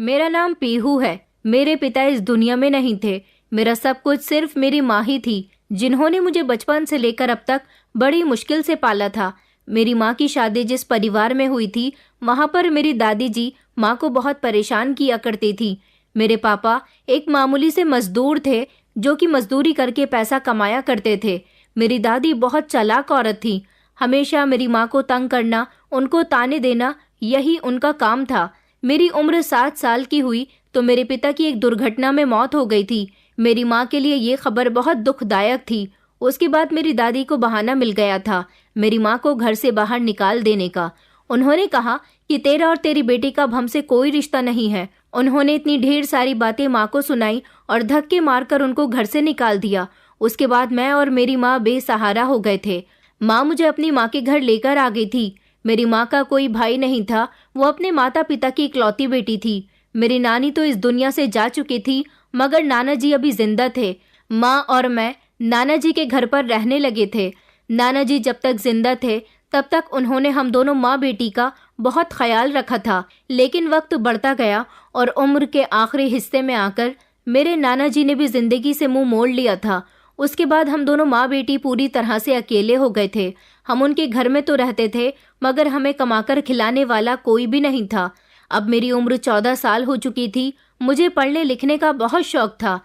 मेरा नाम पीहू है। मेरे पिता इस दुनिया में नहीं थे। मेरा सब कुछ सिर्फ मेरी माँ ही थी, जिन्होंने मुझे बचपन से लेकर अब तक बड़ी मुश्किल से पाला था। मेरी माँ की शादी जिस परिवार में हुई थी, वहाँ पर मेरी दादी जी माँ को बहुत परेशान किया करती थी। मेरे पापा एक मामूली से मजदूर थे, जो कि मजदूरी करके पैसा कमाया करते थे। मेरी दादी बहुत चालाक औरत थी। हमेशा मेरी माँ को तंग करना, उनको ताने देना, यही उनका काम था। मेरी उम्र 7 साल की हुई तो मेरे पिता की एक दुर्घटना में मौत हो गई थी। मेरी माँ के लिए ये खबर बहुत दुखदायक थी। उसके बाद मेरी दादी को बहाना मिल गया था मेरी माँ को घर से बाहर निकाल देने का। उन्होंने कहा कि तेरा और तेरी बेटी का अब हमसे कोई रिश्ता नहीं है। उन्होंने इतनी ढेर सारी बातें माँ को सुनाई और धक्के मारकर उनको घर से निकाल दिया। उसके बाद मैं और मेरी माँ बेसहारा हो गए थे। माँ मुझे अपनी माँ के घर लेकर आ गई थी। मेरी माँ का कोई भाई नहीं था, वो अपने माता पिता की इकलौती बेटी थी। मेरी नानी तो इस दुनिया से जा चुकी थी, मगर नाना जी अभी जिंदा थे। माँ और मैं नाना जी के घर पर रहने लगे थे। नाना जी जब तक जिंदा थे तब तक उन्होंने हम दोनों माँ बेटी का बहुत ख्याल रखा था। लेकिन वक्त बढ़ता गया और उम्र के आखिरी हिस्से में आकर मेरे नाना जी ने भी जिंदगी से मुंह मोड़ लिया था। उसके बाद हम दोनों माँ बेटी पूरी तरह से अकेले हो गए थे। हम उनके घर में तो रहते थे, मगर हमें कमाकर खिलाने वाला कोई भी नहीं था। अब मेरी उम्र 14 साल हो चुकी थी। मुझे पढ़ने लिखने का बहुत शौक था।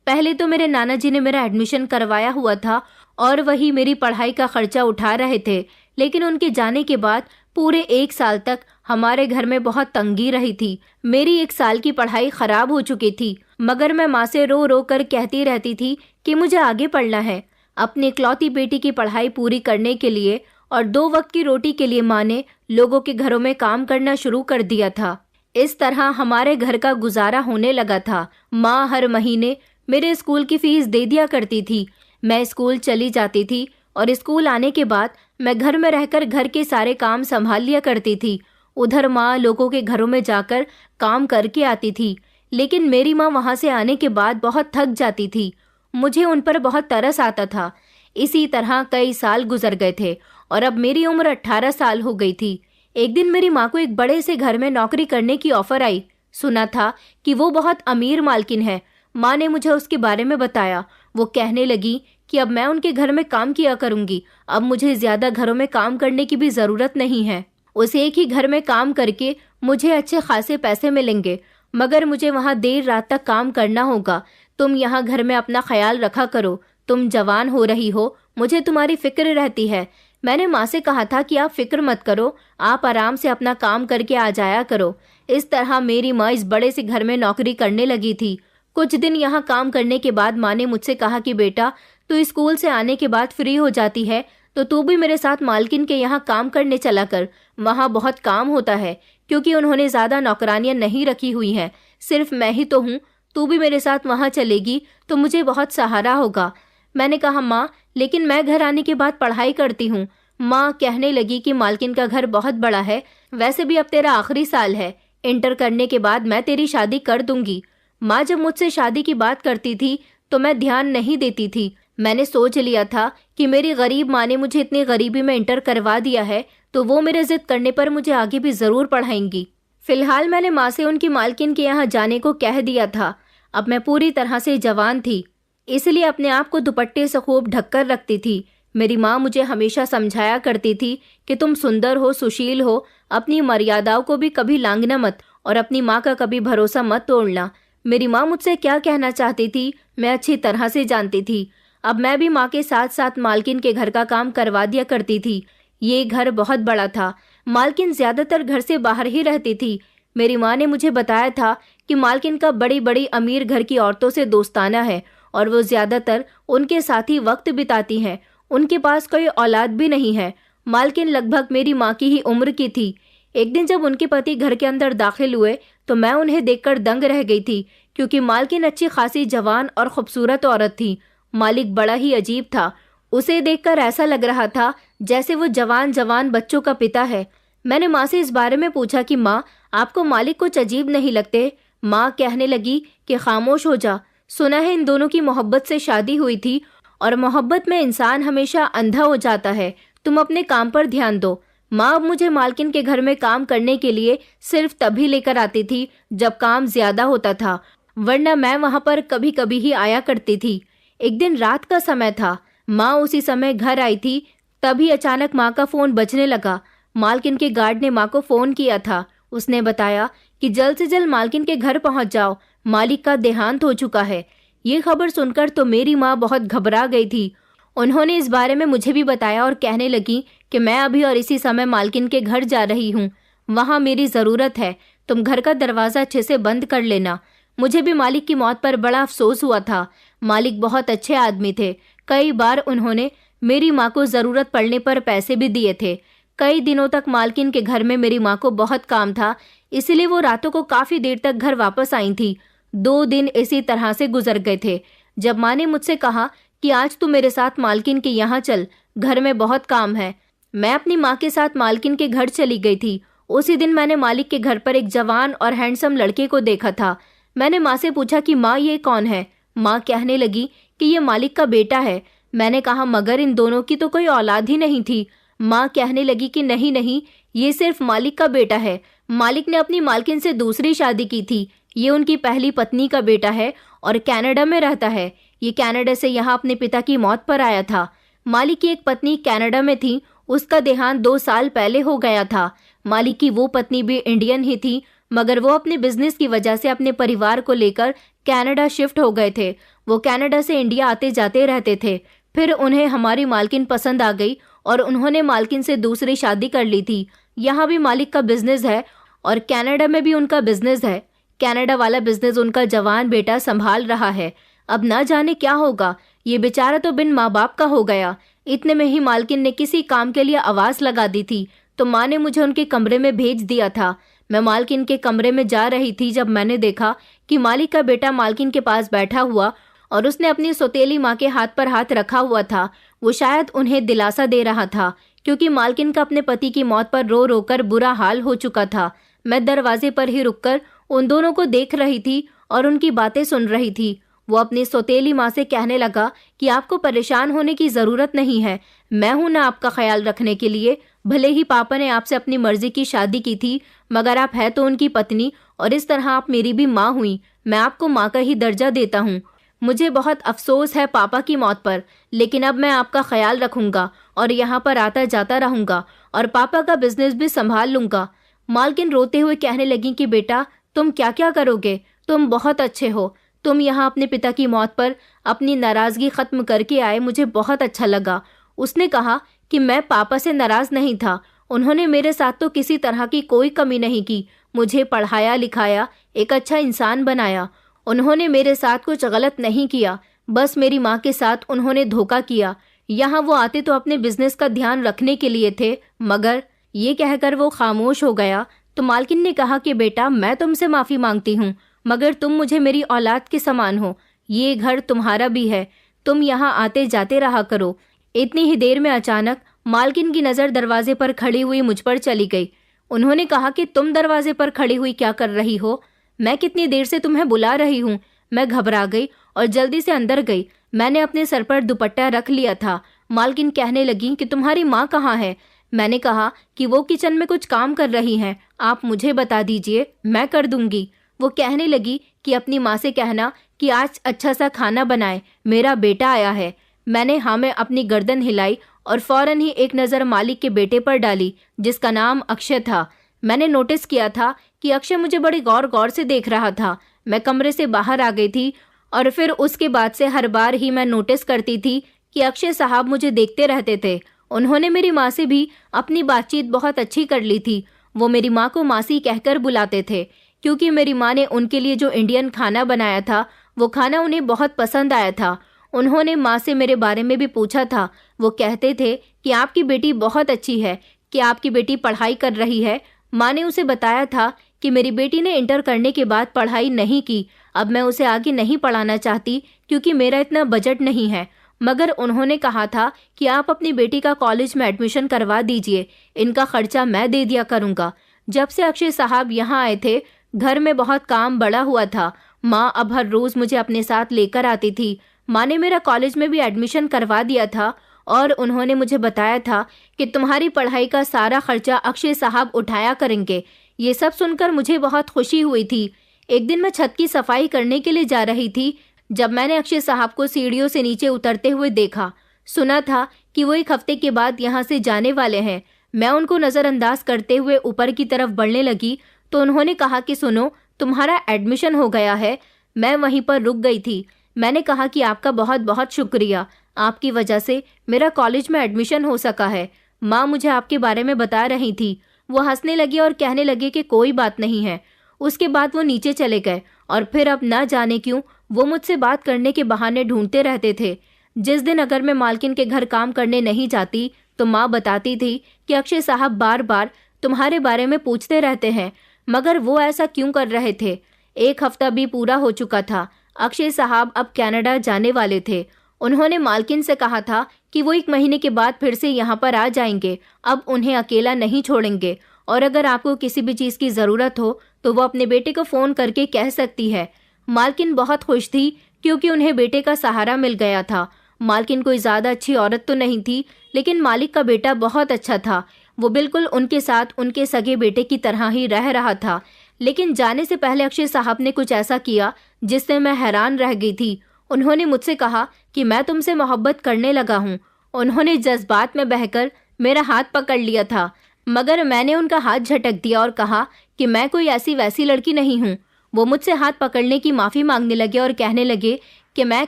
पहले तो मेरे नाना जी ने मेरा एडमिशन करवाया हुआ था और वही मेरी पढ़ाई का खर्चा उठा रहे थे। लेकिन उनके जाने के बाद पूरे 1 साल तक हमारे घर में बहुत तंगी रही थी। मेरी 1 साल की पढ़ाई खराब हो चुकी थी, मगर मैं माँ से रो रो कर कहती रहती थी कि मुझे आगे पढ़ना है। अपनी इकलौती बेटी की पढ़ाई पूरी करने के लिए और 2 वक्त की रोटी के लिए माँ ने लोगों के घरों में काम करना शुरू कर दिया था। इस तरह हमारे घर का गुजारा होने लगा था। माँ हर महीने मेरे स्कूल की फीस दे दिया करती थी। मैं स्कूल चली जाती थी और स्कूल आने के बाद मैं घर में रहकर घर के सारे काम संभाल लिया करती थी। उधर माँ लोगों के घरों में जाकर काम करके आती थी। लेकिन मेरी माँ वहाँ से आने के बाद बहुत थक जाती थी। मुझे उन पर बहुत तरस आता था। इसी तरह कई साल गुजर गए थे और अब मेरी उम्र 18 साल हो गई थी। एक दिन मेरी माँ को एक बड़े से घर में नौकरी करने की ऑफर आई। सुना था कि वो बहुत अमीर मालकिन है। माँ ने मुझे उसके बारे में बताया। वो कहने लगी कि अब मैं उनके घर में काम किया करूंगी। अब मुझे ज्यादा घरों में काम करने की भी जरूरत नहीं है। उस एक ही घर में काम करके मुझे अच्छे खासे पैसे मिलेंगे, मगर मुझे वहाँ देर रात तक काम करना होगा। तुम यहाँ घर में अपना ख्याल रखा करो। तुम जवान हो रही हो, मुझे तुम्हारी फिक्र रहती है। मैंने माँ से कहा था कि आप फिक्र मत करो, आप आराम से अपना काम करके आ जाया करो। इस तरह मेरी माँ इस बड़े से घर में नौकरी करने लगी थी। कुछ दिन यहाँ काम करने के बाद माँ ने मुझसे कहा कि बेटा, तू स्कूल से आने के बाद फ्री हो जाती है तो तू भी मेरे साथ मालकिन के यहाँ काम करने चला कर। वहाँ बहुत काम होता है, क्योंकि उन्होंने ज़्यादा नौकरानियाँ नहीं रखी हुई हैं, सिर्फ मैं ही तो हूँ। तू भी मेरे साथ वहाँ चलेगी तो मुझे बहुत सहारा होगा। मैंने कहा माँ, लेकिन मैं घर आने के बाद पढ़ाई करती हूँ। माँ कहने लगी कि मालकिन का घर बहुत बड़ा है, वैसे भी अब तेरा आखिरी साल है, इंटर करने के बाद मैं तेरी शादी कर दूंगी। माँ जब मुझसे शादी की बात करती थी तो मैं ध्यान नहीं देती थी। मैंने सोच लिया था कि मेरी गरीब माँ ने मुझे इतनी गरीबी में इंटर करवा दिया है तो वो मेरे जिद करने पर मुझे आगे भी ज़रूर पढ़ाएंगी। फिलहाल मैंने माँ से उनकी मालकिन के यहाँ जाने को कह दिया था। अब मैं पूरी तरह से जवान थी, इसलिए अपने आप को दुपट्टे से खूब ढककर रखती थी। मेरी माँ मुझे हमेशा समझाया करती थी कि तुम सुंदर हो, सुशील हो, अपनी मर्यादाओं को भी कभी लांघना मत और अपनी माँ का कभी भरोसा मत तोड़ना। मेरी माँ मुझसे क्या कहना चाहती थी मैं अच्छी तरह से जानती थी। अब मैं भी माँ के साथ साथ मालकिन के घर का काम करवा दिया करती थी। ये घर बहुत बड़ा था। मालकिन ज्यादातर घर से बाहर ही रहती थी। मेरी माँ ने मुझे बताया था कि मालकिन का बड़ी बड़ी अमीर घर की औरतों से दोस्ताना है और वो ज्यादातर उनके साथ ही वक्त बिताती हैं। उनके पास कोई औलाद भी नहीं है। मालकिन लगभग मेरी माँ की ही उम्र की थी। एक दिन जब उनके पति घर के अंदर दाखिल हुए तो मैं उन्हें देखकर दंग रह गई थी, क्योंकि मालकिन अच्छी खासी जवान और खूबसूरत औरत थी। मालिक बड़ा ही अजीब था। उसे देखकर ऐसा लग रहा था जैसे वो जवान जवान बच्चों का पिता है। मैंने माँ से इस बारे में पूछा कि माँ, आपको मालिक कुछ अजीब नहीं लगते? माँ कहने लगी कि खामोश हो जा। सुना है इन दोनों की मोहब्बत से शादी हुई थी और मोहब्बत में इंसान हमेशा अंधा हो जाता है। तुम अपने काम पर ध्यान दो। माँ अब मुझे मालकिन के घर में काम करने के लिए सिर्फ तभी लेकर आती थी जब काम ज्यादा होता था, वरना मैं वहाँ पर कभी कभी ही आया करती थी। एक दिन रात का समय था, माँ उसी समय घर आई थी। तभी अचानक माँ का फोन बजने लगा। मालकिन के गार्ड ने माँ को फोन किया था। उसने बताया कि जल्द से जल्द मालकिन के घर पहुंच जाओ, मालिक का देहांत हो चुका है। ये खबर सुनकर तो मेरी माँ बहुत घबरा गई थी। उन्होंने इस बारे में मुझे भी बताया और कहने लगी कि मैं अभी और इसी समय मालकिन के घर जा रही हूँ, वहाँ मेरी ज़रूरत है, तुम घर का दरवाज़ा अच्छे से बंद कर लेना। मुझे भी मालिक की मौत पर बड़ा अफसोस हुआ था। मालिक बहुत अच्छे आदमी थे। कई बार उन्होंने मेरी माँ को ज़रूरत पड़ने पर पैसे भी दिए थे। कई दिनों तक मालकिन के घर में मेरी माँ को बहुत काम था, इसलिए वो रातों को काफ़ी देर तक घर वापस आई थी। 2 दिन इसी तरह से गुजर गए थे। जब माँ ने मुझसे कहा कि आज तू मेरे साथ मालकिन के यहाँ चल, घर में बहुत काम है, मैं अपनी माँ के साथ मालकिन के घर चली गई थी। उसी दिन मैंने मालिक के घर पर एक जवान और हैंडसम लड़के को देखा था। मैंने माँ से पूछा कि माँ ये कौन है। माँ कहने लगी कि ये मालिक का बेटा है। मैंने कहा मगर इन दोनों की तो कोई औलाद ही नहीं थी। माँ कहने लगी कि नहीं नहीं, ये सिर्फ मालिक का बेटा है। मालिक ने अपनी मालकिन से दूसरी शादी की थी। ये उनकी पहली पत्नी का बेटा है और कनाडा में रहता है। ये कनाडा से यहाँ अपने पिता की मौत पर आया था। मालिक की एक पत्नी कनाडा में थी, उसका देहांत 2 साल पहले हो गया था। मालिक की वो पत्नी भी इंडियन ही थी, मगर वो अपने बिजनेस की वजह से अपने परिवार को लेकर कनाडा शिफ्ट हो गए थे। वो कनाडा से इंडिया आते जाते रहते थे। फिर उन्हें हमारी मालकिन पसंद आ गई और उन्होंने मालकिन से दूसरी शादी कर ली थी। यहाँ भी मालिक का बिजनेस है और कनाडा में भी उनका बिजनेस है। कनाडा वाला बिजनेस उनका जवान बेटा संभाल रहा है। अब ना जाने क्या होगा, ये बेचारा तो बिन माँ बाप का हो गया। इतने में ही मालकिन ने किसी काम के लिए आवाज़ लगा दी थी, तो माँ ने मुझे उनके कमरे में भेज दिया था। मैं मालकिन के कमरे में जा रही थी जब मैंने देखा कि मालिक का बेटा मालकिन के पास बैठा हुआ और उसने अपनी सौतेली माँ के हाथ पर हाथ रखा हुआ था। वो शायद उन्हें दिलासा दे रहा था, क्योंकि मालकिन का अपने पति की मौत पर रो रो कर बुरा हाल हो चुका था। मैं दरवाजे पर ही रुककर उन दोनों को देख रही थी और उनकी बातें सुन रही थी। वो अपनी सौतेली माँ से कहने लगा कि आपको परेशान होने की ज़रूरत नहीं है, मैं हूं ना आपका ख्याल रखने के लिए। भले ही पापा ने आपसे अपनी मर्जी की शादी की थी, मगर आप है तो उनकी पत्नी और इस तरह आप मेरी भी माँ हुई। मैं आपको माँ का ही दर्जा देता हूँ। मुझे बहुत अफसोस है पापा की मौत पर, लेकिन अब मैं आपका ख्याल रखूंगा और यहाँ पर आता जाता रहूंगा और पापा का बिजनेस भी संभाल लूंगा। मालकिन रोते हुए कहने लगी कि बेटा तुम क्या क्या करोगे, तुम बहुत अच्छे हो, तुम यहाँ अपने पिता की मौत पर अपनी नाराज़गी ख़त्म करके आए, मुझे बहुत अच्छा लगा। उसने कहा कि मैं पापा से नाराज़ नहीं था, उन्होंने मेरे साथ तो किसी तरह की कोई कमी नहीं की, मुझे पढ़ाया लिखाया, एक अच्छा इंसान बनाया। उन्होंने मेरे साथ कुछ गलत नहीं किया, बस मेरी माँ के साथ उन्होंने धोखा किया। यहाँ वो आते तो अपने बिजनेस का ध्यान रखने के लिए थे, मगर ये कहकर वो खामोश हो गया। तो मालकिन ने कहा कि बेटा मैं तुमसे माफ़ी मांगती हूँ, मगर तुम मुझे मेरी औलाद के समान हो। ये घर तुम्हारा भी है, तुम यहाँ आते जाते रहा करो। इतनी ही देर में अचानक मालकिन की नज़र दरवाजे पर खड़ी हुई मुझ पर चली गई। उन्होंने कहा कि तुम दरवाजे पर खड़ी हुई क्या कर रही हो? मैं कितनी देर से तुम्हें बुला रही हूँ। मैं घबरा गई और जल्दी से अंदर गई। मैंने अपने सर पर दुपट्टा रख लिया था। मालकिन कहने लगी कि तुम्हारी माँ कहाँ है? मैंने कहा कि वो किचन में कुछ काम कर रही हैं, आप मुझे बता दीजिए, मैं कर दूंगी। वो कहने लगी कि अपनी माँ से कहना कि आज अच्छा सा खाना बनाए, मेरा बेटा आया है। मैंने हाँ में अपनी गर्दन हिलाई और फौरन ही एक नज़र मालिक के बेटे पर डाली, जिसका नाम अक्षय था। मैंने नोटिस किया था कि अक्षय मुझे बड़ी गौर गौर से देख रहा था। मैं कमरे से बाहर आ गई थी और फिर उसके बाद से हर बार ही मैं नोटिस करती थी कि अक्षय साहब मुझे देखते रहते थे। उन्होंने मेरी माँ से भी अपनी बातचीत बहुत अच्छी कर ली थी। वो मेरी माँ को मासी कहकर बुलाते थे, क्योंकि मेरी माँ ने उनके लिए जो इंडियन खाना बनाया था वो खाना उन्हें बहुत पसंद आया था। उन्होंने माँ से मेरे बारे में भी पूछा था। वो कहते थे कि आपकी बेटी बहुत अच्छी है, कि आपकी बेटी पढ़ाई कर रही है। माँ ने उसे बताया था कि मेरी बेटी ने इंटर करने के बाद पढ़ाई नहीं की, अब मैं उसे आगे नहीं पढ़ाना चाहती क्योंकि मेरा इतना बजट नहीं है। मगर उन्होंने कहा था कि आप अपनी बेटी का कॉलेज में एडमिशन करवा दीजिए, इनका खर्चा मैं दे दिया करूँगा। जब से अक्षय साहब यहाँ आए थे घर में बहुत काम बढ़ा हुआ था। माँ अब हर रोज़ मुझे अपने साथ लेकर आती थी। माँ ने मेरा कॉलेज में भी एडमिशन करवा दिया था और उन्होंने मुझे बताया था कि तुम्हारी पढ़ाई का सारा खर्चा अक्षय साहब उठाया करेंगे। ये सब सुनकर मुझे बहुत खुशी हुई थी। एक दिन मैं छत की सफाई करने के लिए जा रही थी जब मैंने अक्षय साहब को सीढ़ियों से नीचे उतरते हुए देखा। सुना था कि वो 1 हफ्ते के बाद यहाँ से जाने वाले हैं। मैं उनको नज़रअंदाज करते हुए ऊपर की तरफ बढ़ने लगी तो उन्होंने कहा कि सुनो, तुम्हारा एडमिशन हो गया है। मैं वहीं पर रुक गई थी। मैंने कहा कि आपका बहुत बहुत शुक्रिया, आपकी वजह से मेरा कॉलेज में एडमिशन हो सका है। माँ मुझे आपके बारे में बता रही थी। वो हंसने लगी और कहने लगे कि कोई बात नहीं है। उसके बाद वो नीचे चले गए और फिर अब ना जाने क्यों वो मुझसे बात करने के बहाने ढूंढते रहते थे। जिस दिन अगर मैं मालकिन के घर काम करने नहीं जाती तो माँ बताती थी कि अक्षय साहब बार बार तुम्हारे बारे में पूछते रहते हैं, मगर वो ऐसा क्यों कर रहे थे। 1 हफ्ता भी पूरा हो चुका था। अक्षय साहब अब कनाडा जाने वाले थे। उन्होंने मालकिन से कहा था कि वो 1 महीने के बाद फिर से यहाँ पर आ जाएंगे। अब उन्हें अकेला नहीं छोड़ेंगे और अगर आपको किसी भी चीज़ की ज़रूरत हो तो वो अपने बेटे को फ़ोन करके कह सकती है। मालकिन बहुत खुश थी क्योंकि उन्हें बेटे का सहारा मिल गया था। मालकिन कोई ज़्यादा अच्छी औरत तो नहीं थी, लेकिन मालिक का बेटा बहुत अच्छा था। वो बिल्कुल उनके साथ उनके सगे बेटे की तरह ही रह रहा था। लेकिन जाने से पहले अक्षय साहब ने कुछ ऐसा किया जिससे मैं हैरान रह गई थी। उन्होंने मुझसे कहा कि मैं तुमसे मोहब्बत करने लगा हूँ। उन्होंने जज्बात में बहकर मेरा हाथ पकड़ लिया था, मगर मैंने उनका हाथ झटक दिया और कहा कि मैं कोई ऐसी वैसी लड़की नहीं हूँ। वो मुझसे हाथ पकड़ने की माफ़ी मांगने लगे और कहने लगे कि मैं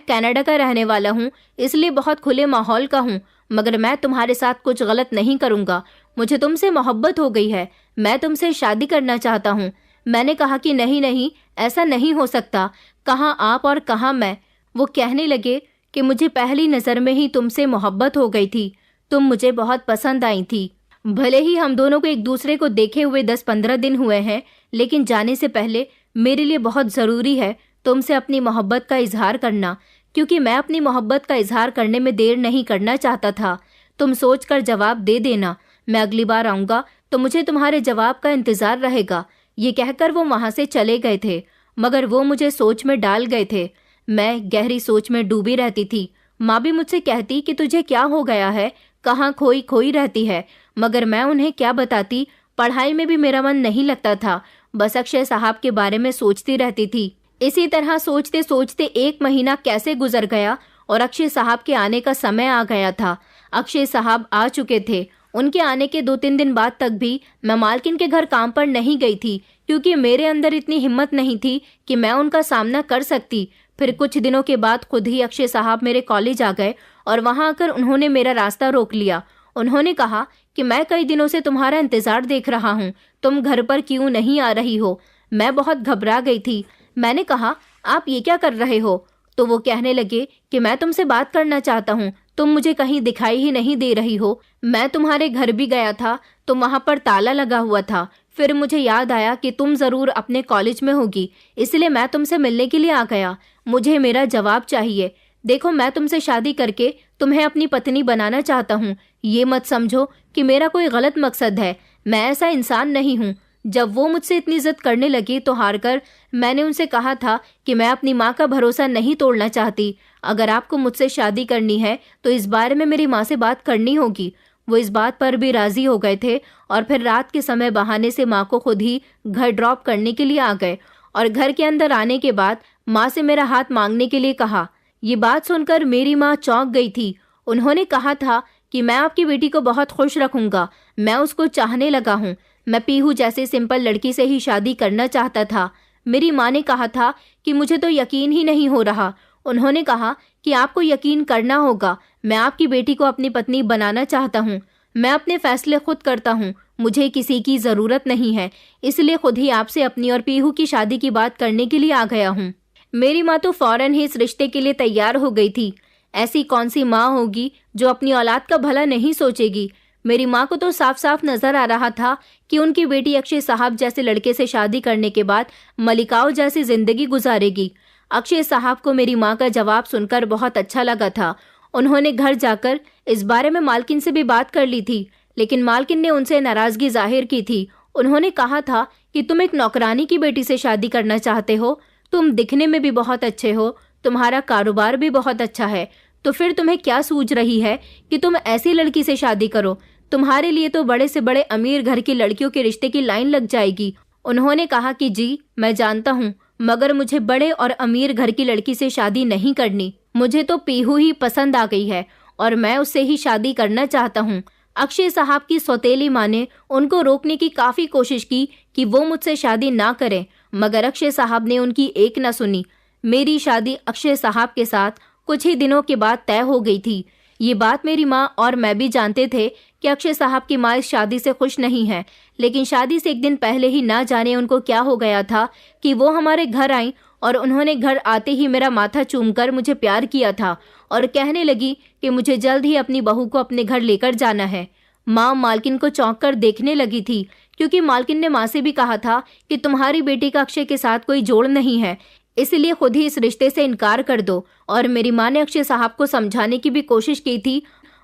कनाडा का रहने वाला हूँ, इसलिए बहुत खुले माहौल का हूँ, मगर मैं तुम्हारे साथ कुछ गलत नहीं करूँगा। मुझे तुमसे मोहब्बत हो गई है, मैं तुमसे शादी करना चाहता हूँ। मैंने कहा कि नहीं नहीं, ऐसा नहीं हो सकता, कहाँ आप और कहाँ मैं। वो कहने लगे कि मुझे पहली नज़र में ही तुमसे मोहब्बत हो गई थी, तुम मुझे बहुत पसंद आई थी। भले ही हम दोनों को एक दूसरे को देखे हुए 10-15 दिन हुए हैं, लेकिन जाने से पहले मेरे लिए बहुत ज़रूरी है तुमसे अपनी मोहब्बत का इजहार करना, क्योंकि मैं अपनी मोहब्बत का इजहार करने में देर नहीं करना चाहता था। तुम सोचकर जवाब दे देना, मैं अगली बार आऊँगा तो मुझे तुम्हारे जवाब का इंतज़ार रहेगा। ये कहकर वो वहाँ से चले गए थे, मगर वो मुझे सोच में डाल गए थे। मैं गहरी सोच में डूबी रहती थी। माँ भी मुझसे कहती कि तुझे क्या हो गया है, कहाँ खोई खोई रहती है, मगर मैं उन्हें क्या बताती। पढ़ाई में भी मेरा मन नहीं लगता था, बस अक्षय साहब के बारे में सोचती रहती थी। इसी तरह सोचते सोचते 1 महीना कैसे गुजर गया और अक्षय साहब के आने का समय आ गया था। अक्षय साहब आ चुके थे। उनके आने के 2-3 दिन बाद तक भी मैं मालकिन के घर काम पर नहीं गई थी, क्योंकि मेरे अंदर इतनी हिम्मत नहीं थी कि मैं उनका सामना कर सकती। फिर कुछ दिनों के बाद खुद ही अक्षय साहब मेरे कॉलेज आ गए और वहां आकर उन्होंने मेरा रास्ता रोक लिया। उन्होंने कहा कि मैं कई दिनों से तुम्हारा इंतजार देख रहा हूँ, तुम घर पर क्यों नहीं आ रही हो। मैं बहुत घबरा गई थी। मैंने कहा आप ये क्या कर रहे हो? तो वो कहने लगे कि मैं तुमसे बात करना चाहता हूँ, तुम मुझे कहीं दिखाई ही नहीं दे रही हो। मैं तुम्हारे घर भी गया था तो वहाँ पर ताला लगा हुआ था। फिर मुझे याद आया कि तुम ज़रूर अपने कॉलेज में होगी, इसलिए मैं तुमसे मिलने के लिए आ गया। मुझे मेरा जवाब चाहिए। देखो, मैं तुमसे शादी करके तुम्हें अपनी पत्नी बनाना चाहता हूँ। ये मत समझो कि मेरा कोई गलत मकसद है, मैं ऐसा इंसान नहीं हूँ। जब वो मुझसे इतनी जिद करने लगी तो हारकर मैंने उनसे कहा था कि मैं अपनी माँ का भरोसा नहीं तोड़ना चाहती। अगर आपको मुझसे शादी करनी है तो इस बारे में मेरी माँ से बात करनी होगी। वो इस बात पर भी राजी हो गए थे और फिर रात के समय बहाने से माँ को खुद ही घर ड्रॉप करने के लिए आ गए और घर के अंदर आने के बाद माँ से मेरा हाथ मांगने के लिए कहा। ये बात सुनकर मेरी माँ चौंक गई थी। उन्होंने कहा था कि मैं आपकी बेटी को बहुत खुश रखूंगा, मैं उसको चाहने लगा हूँ। मैं पीहू जैसे सिंपल लड़की से ही शादी करना चाहता था। मेरी माँ ने कहा था कि मुझे तो यकीन ही नहीं हो रहा। उन्होंने कहा कि आपको यकीन करना होगा, मैं आपकी बेटी को अपनी पत्नी बनाना चाहता हूँ। मैं अपने फैसले खुद करता हूँ, मुझे किसी की ज़रूरत नहीं है, इसलिए खुद ही आपसे अपनी और पीहू की शादी की बात करने के लिए आ गया हूँ। मेरी माँ तो फौरन ही इस रिश्ते के लिए तैयार हो गई थी। ऐसी कौन सी माँ होगी जो अपनी औलाद का भला नहीं सोचेगी। मेरी माँ को तो साफ साफ नजर आ रहा था कि उनकी बेटी अक्षय साहब जैसे लड़के से शादी करने के बाद मलिकाओं जैसी जिंदगी गुजारेगी। अक्षय साहब को मेरी माँ का जवाब सुनकर बहुत अच्छा लगा था। उन्होंने घर जाकर इस बारे में मालकिन से भी बात कर ली थी, लेकिन मालकिन ने उनसे नाराजगी जाहिर की थी। उन्होंने कहा था कि तुम एक नौकरानी की बेटी से शादी करना चाहते हो, तुम दिखने में भी बहुत अच्छे हो, तुम्हारा कारोबार भी बहुत अच्छा है, तो फिर तुम्हें क्या सूझ रही है कि तुम ऐसी लड़की से शादी करो? तुम्हारे लिए तो बड़े से बड़े अमीर घर की लड़कियों के रिश्ते की लाइन लग जाएगी। उन्होंने कहा कि जी मैं जानता हूँ, मगर मुझे बड़े और अमीर घर की लड़की से शादी नहीं करनी। मुझे तो पीहू ही पसंद आ गई है और मैं उससे ही शादी करना चाहता हूँ। अक्षय साहब की सौतेली माँ ने उनको रोकने की काफी कोशिश की कि वो मुझसे शादी ना करें, मगर अक्षय साहब ने उनकी एक न सुनी। मेरी शादी अक्षय साहब के साथ कुछ ही दिनों के बाद तय हो गई थी। ये बात मेरी माँ और मैं भी जानते थे कि अक्षय साहब की माँ इस शादी से खुश नहीं है, लेकिन शादी से एक दिन पहले ही ना जाने उनको क्या हो गया था कि वो हमारे घर आई और उन्होंने घर आते ही मेरा माथा चूमकर मुझे प्यार किया था और कहने लगी कि मुझे जल्द ही अपनी बहू को अपने घर लेकर जाना है। माँ मालकिन को चौंक कर देखने लगी थी, क्योंकि मालकिन ने माँ से भी कहा था कि तुम्हारी बेटी का अक्षय के साथ कोई जोड़ नहीं है, इसलिए खुद ही इस रिश्ते से इनकार कर दो। और मेरी माँ ने अक्षय साहब को समझाने की भी कोशिश की थी,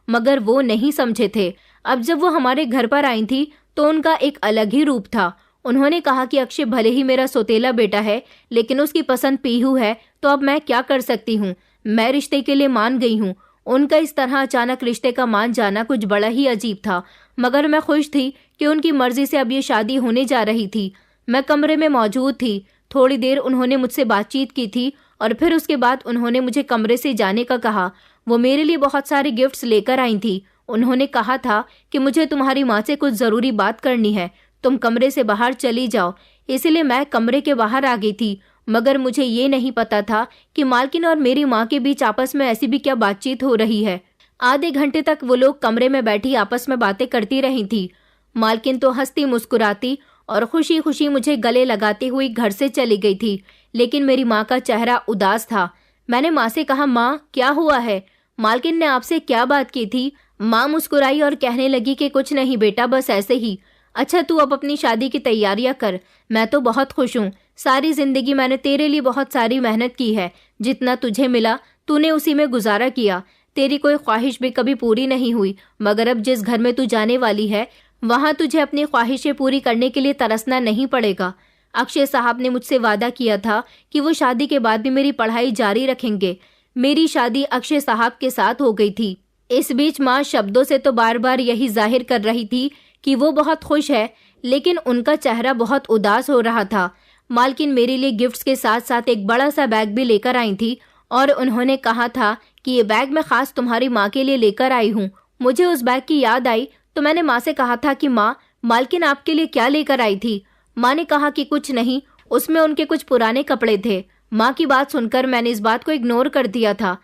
मगर वो नहीं समझे थे। अब जब वो हमारे घर पर आई थी तो उनका एक अलग ही रूप था। उन्होंने कहा कि अक्षय भले ही मेरा सौतेला बेटा है, लेकिन उसकी पसंद पीहू है, तो अब मैं क्या कर सकती हूँ। मैं रिश्ते के लिए मान गई हूँ। उनका इस तरह अचानक रिश्ते का मान जाना कुछ बड़ा ही अजीब था, मगर मैं खुश थी कि उनकी मर्जी से अब ये शादी होने जा रही थी। मैं कमरे में मौजूद थी। थोड़ी देर उन्होंने मुझसे बातचीत की थी और फिर उसके बाद उन्होंने मुझे कमरे से जाने का कहा। वो मेरे लिए बहुत सारे गिफ्ट्स लेकर आई थी। उन्होंने कहा था कि मुझे तुम्हारी माँ से कुछ ज़रूरी बात करनी है, तुम कमरे से बाहर चली जाओ। इसलिए मैं कमरे के बाहर आ गई थी, मगर मुझे ये नहीं पता था कि मालकिन और मेरी माँ के बीच आपस में ऐसी भी क्या बातचीत हो रही है। आधे घंटे तक वो लोग कमरे में बैठी आपस में बातें करती रही थी। मालकिन तो हंसती मुस्कुराती और खुशी खुशी मुझे गले लगाती हुई घर से चली गई थी, लेकिन मेरी माँ का चेहरा उदास था। मैंने माँ से कहा, माँ क्या हुआ है? मालकिन ने आपसे क्या बात की थी? माँ मुस्कुराई और कहने लगी कि कुछ नहीं बेटा, बस ऐसे ही। अच्छा तू अब अपनी शादी की तैयारियां कर। मैं तो बहुत खुश हूँ। सारी जिंदगी मैंने तेरे लिए बहुत सारी मेहनत की है। जितना तुझे मिला तूने उसी में गुजारा किया। तेरी कोई ख्वाहिश भी कभी पूरी नहीं हुई, मगर अब जिस घर में तू जाने वाली है वहां तुझे अपनी ख्वाहिशें पूरी करने के लिए तरसना नहीं पड़ेगा। अक्षय साहब ने मुझसे वादा किया था कि वो शादी के बाद भी मेरी पढ़ाई जारी रखेंगे। मेरी शादी अक्षय साहब के साथ हो गई थी। इस बीच माँ शब्दों से तो बार बार यही जाहिर कर रही थी कि वो बहुत खुश है, लेकिन उनका चेहरा बहुत उदास हो रहा था। मालकिन मेरे लिए गिफ्ट्स के साथ साथ एक बड़ा सा बैग भी लेकर आई थी और उन्होंने कहा था कि ये बैग मैं खास तुम्हारी माँ के लिए लेकर आई हूँ। मुझे उस बैग की याद आई तो मैंने माँ से कहा था कि माँ, मालकिन आपके लिए क्या लेकर आई थी? माँ ने कहा कि कुछ नहीं, उसमें उनके कुछ पुराने कपड़े थे। माँ की बात सुनकर मैंने इस बात को इग्नोर कर दिया था,